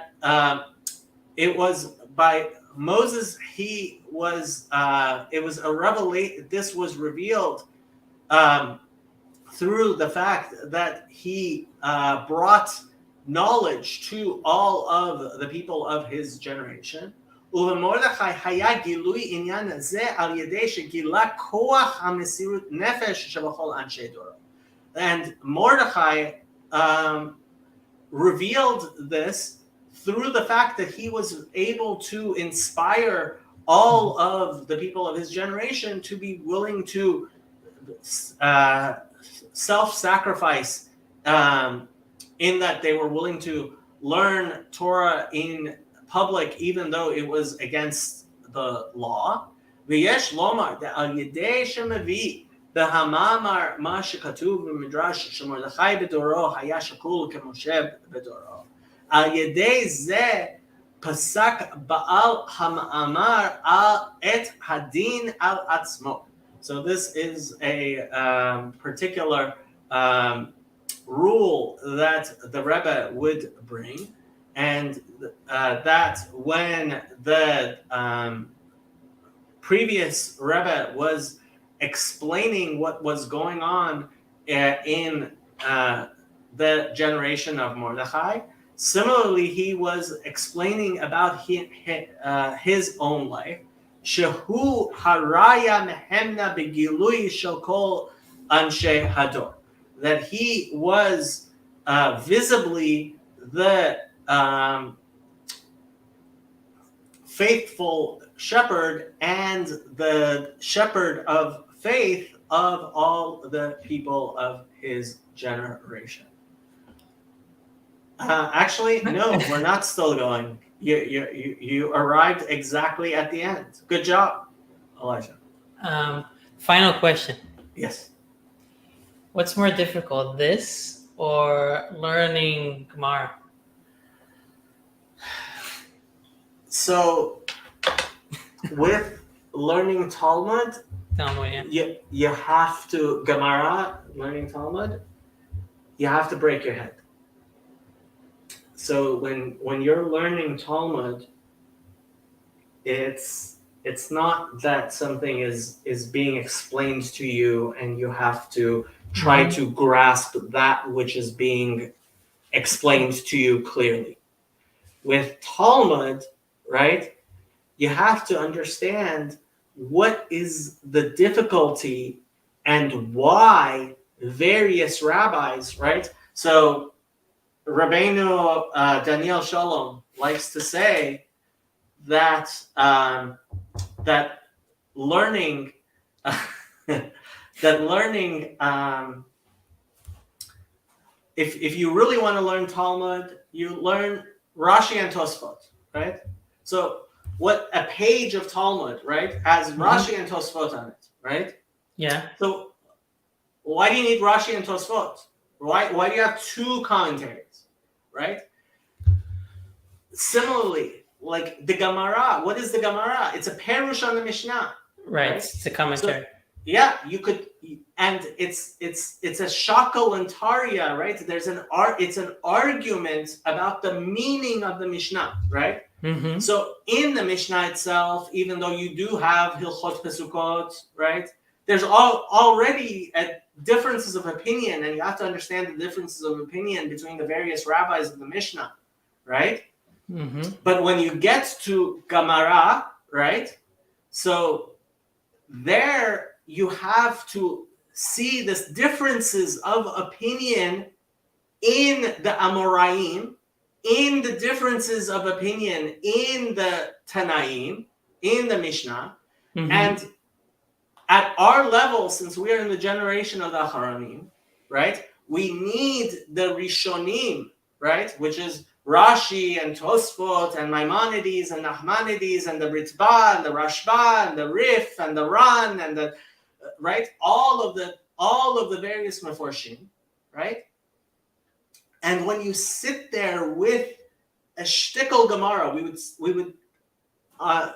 it was by Moses it was a revelation. This was revealed through the fact that he brought knowledge to all of the people of his generation. ובמרדכי היה גילוי עניין זה על ידי שגילה כוח המסירות נפש שבכל אנשי דורו. And Mordechai revealed this through the fact that he was able to inspire all of the people of his generation to be willing to self-sacrifice in that they were willing to learn Torah in public, even though it was against the law. ויש לומר, על ידי שמביא בהמאמר מה שכתוב במדרש שמרדכי בדורו היה שקול כמשה בדורו. על ידי זה פסק בעל המאמר את הדין על עצמו. So this is a particular rule that the Rebbe would bring, and that when the previous Rebbe was explaining what was going on in the generation of Mordechai, similarly he was explaining about his own life. Shehu haraya mehemna begilui shel kol anshe hador, that he was visibly the faithful shepherd and the shepherd of faith of all the people of his generation. Actually, no, we're not still going. You arrived exactly at the end. Good job, Elijah. Final question. Yes. What's more difficult, this or learning Gemara? So, with learning Talmud, you have to, Gemara, learning Talmud, you have to break your head. So when you're learning Talmud, it's not that something is being explained to you and you have to try to grasp that which is being explained to you clearly. With Talmud, right, you have to understand what is the difficulty and why various rabbis, right? So Rabbeinu Daniel Shalom likes to say that that learning if you really want to learn Talmud, you learn Rashi and Tosfot, right? So what a page of Talmud, right, has Rashi and Tosfot on it, right? Yeah. So why do you need Rashi and Tosfot? Why do you have two commentaries, right? Similarly, like the Gemara, what is the Gemara? It's a perush on the Mishnah. Right. It's a commentary. So, yeah, you could, and it's a shakel and taria, right? It's an argument about the meaning of the Mishnah, right? Mm-hmm. So in the Mishnah itself, even though you do have Hilchot Pesukot, right? There's already differences of opinion, and you have to understand the differences of opinion between the various rabbis of the Mishnah, right? Mm-hmm. But when you get to Gemara, right? So there you have to see this differences of opinion in the Amoraim, in the differences of opinion in the Tanaim, in the Mishnah, and at our level, since we are in the generation of the Acharonim, right, we need the Rishonim, right, which is Rashi and Tosfot and Maimonides and Nachmanides and the Ritba and the Rashba and the Rif and the Ran and the right, all of the various Meforshim, right? And when you sit there with a shtickle Gemara, we would a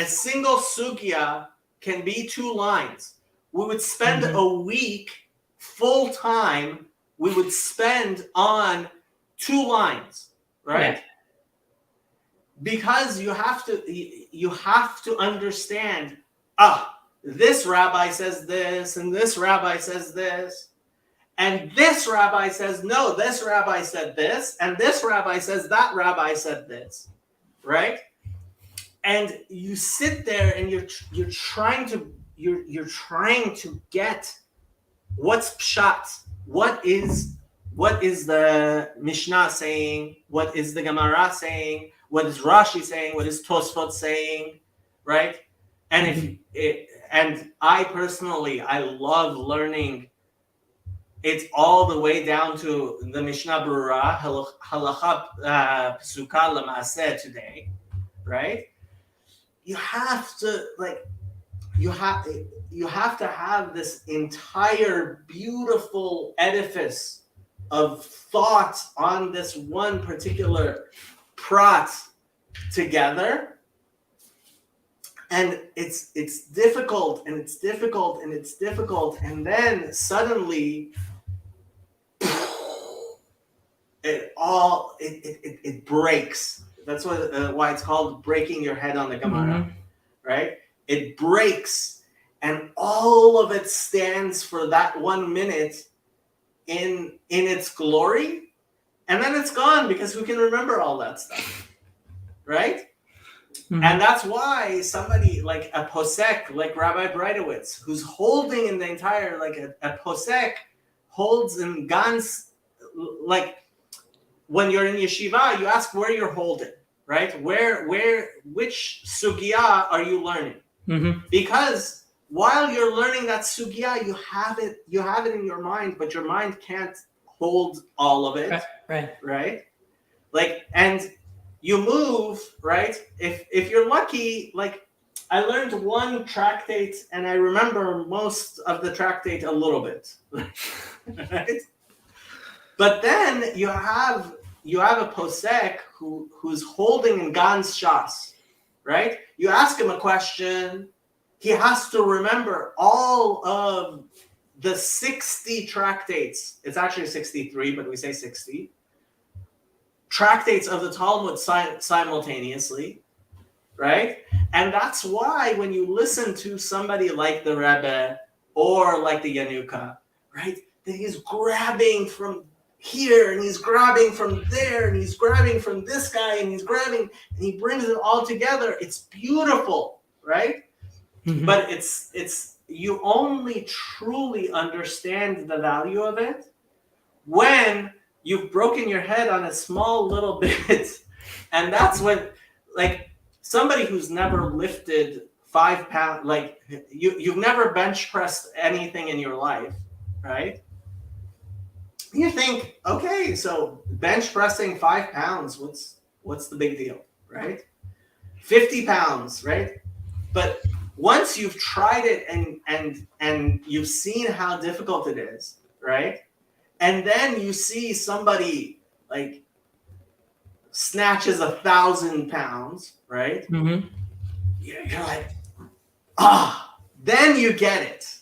single sugya can be 2 lines. We would spend a week full time. We would spend on 2 lines, right? Yeah. Because you have to understand. This rabbi says this, and this rabbi says this, and this rabbi says no. This rabbi said this, and this rabbi says that rabbi said this, right? And you sit there and you're trying to get what's pshat, what is the Mishnah saying, what is the Gemara saying, what is Rashi saying, what is Tosfot saying, right? And and I personally, I love learning it's all the way down to the Mishnah Berurah, Halacha Psuka L'Maaseh today, right? You have to you have to have this entire beautiful edifice of thought on this one particular prat together, and it's difficult, and it's difficult, and it's difficult, and then suddenly it breaks. That's why it's called breaking your head on the Gemara, right? It breaks, and all of it stands for that 1 minute in its glory, and then it's gone because who can remember all that stuff, right? And that's why somebody like a posek, like Rabbi Breitowitz, who's holding in the entire, like a posek holds in Gans, like when you're in yeshiva, you ask where you're holding, right? Which sugya are you learning? Because while you're learning that sugya, you have it in your mind, but your mind can't hold all of it, right? Like, and you move, right? If you're lucky, like I learned one tractate and I remember most of the tractate a little bit, right? But then you have a posek who's holding in Gans Shas, right? You ask him a question, he has to remember all of the 60 tractates. It's actually 63, but we say 60 tractates of the Talmud simultaneously, right? And that's why when you listen to somebody like the Rebbe or like the Yanuka, right? That he's grabbing from here and he's grabbing from there and he's grabbing from this guy and he's grabbing and he brings it all together. It's beautiful, right? But it's you only truly understand the value of it when you've broken your head on a small little bit. And that's when, like, somebody who's never lifted 5 pounds, like you've never bench pressed anything in your life, right? You think, okay, so bench pressing 5 pounds, what's the big deal, right? 50 pounds, right? But once you've tried it and you've seen how difficult it is, right? And then you see somebody like snatches 1,000 pounds, right? You're like, then you get it.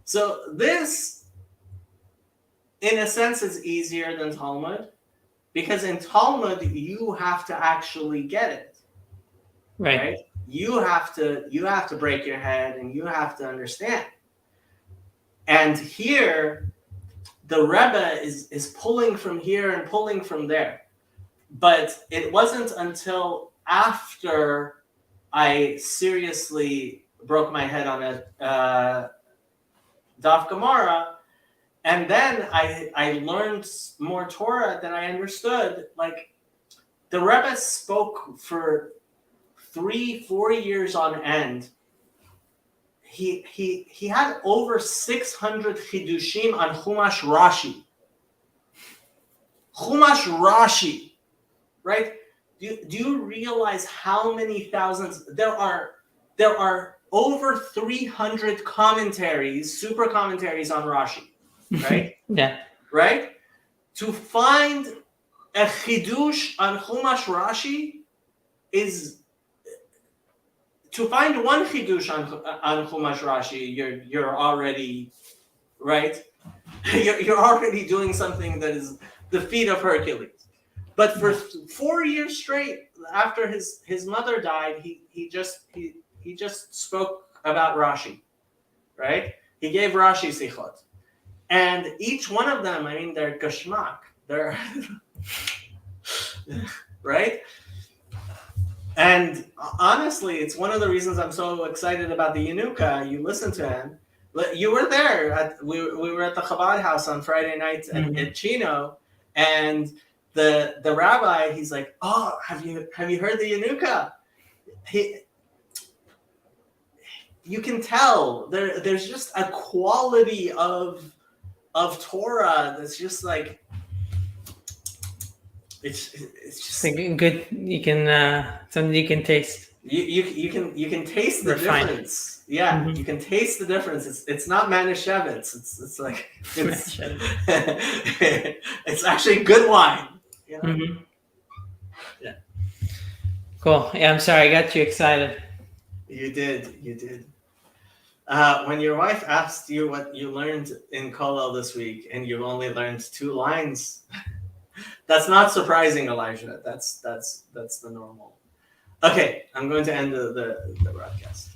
So this, in a sense, is easier than Talmud, because in Talmud you have to actually get it, right? You have to break your head and you have to understand. And here, the Rebbe is pulling from here and pulling from there. But it wasn't until after I seriously broke my head on a Daf Gemara, and then I learned more Torah that I understood. Like, the Rebbe spoke for 3-4 years on end. He had over 600 chidushim on Chumash Rashi. Chumash Rashi, right? Do you realize how many thousands there are over 300 commentaries, super commentaries on Rashi, right? Right? To find a chidush on Chumash Rashi is, to find one chidush on Chumash Rashi, you're already, right? You're already doing something that is the feat of Hercules. But for 4 years straight, after his mother died, he just spoke about Rashi, right? He gave Rashi sichot, and each one of them, I mean, they're gashmak, they're right. And honestly, it's one of the reasons I'm so excited about the Yanuka. You listen to him. You were there. We were at the Chabad house on Friday night at Chino, and the rabbi, he's like, "Oh, have you heard the Yanuka?" You can tell there's just a quality of of Torah that's just like it's just good. You can something you can taste. You can taste the Refined. difference. Yeah, Mhm. you can taste the difference. It's not Manischewitz. It's like it's it's actually good wine. You know? Mhm. Yeah. Cool. Yeah, I'm sorry. I got you excited. You did. When your wife asked you what you learned in Kollel this week, and you only learned 2 lines, that's not surprising, Elijah. That's the normal. Okay, I'm going to end the broadcast.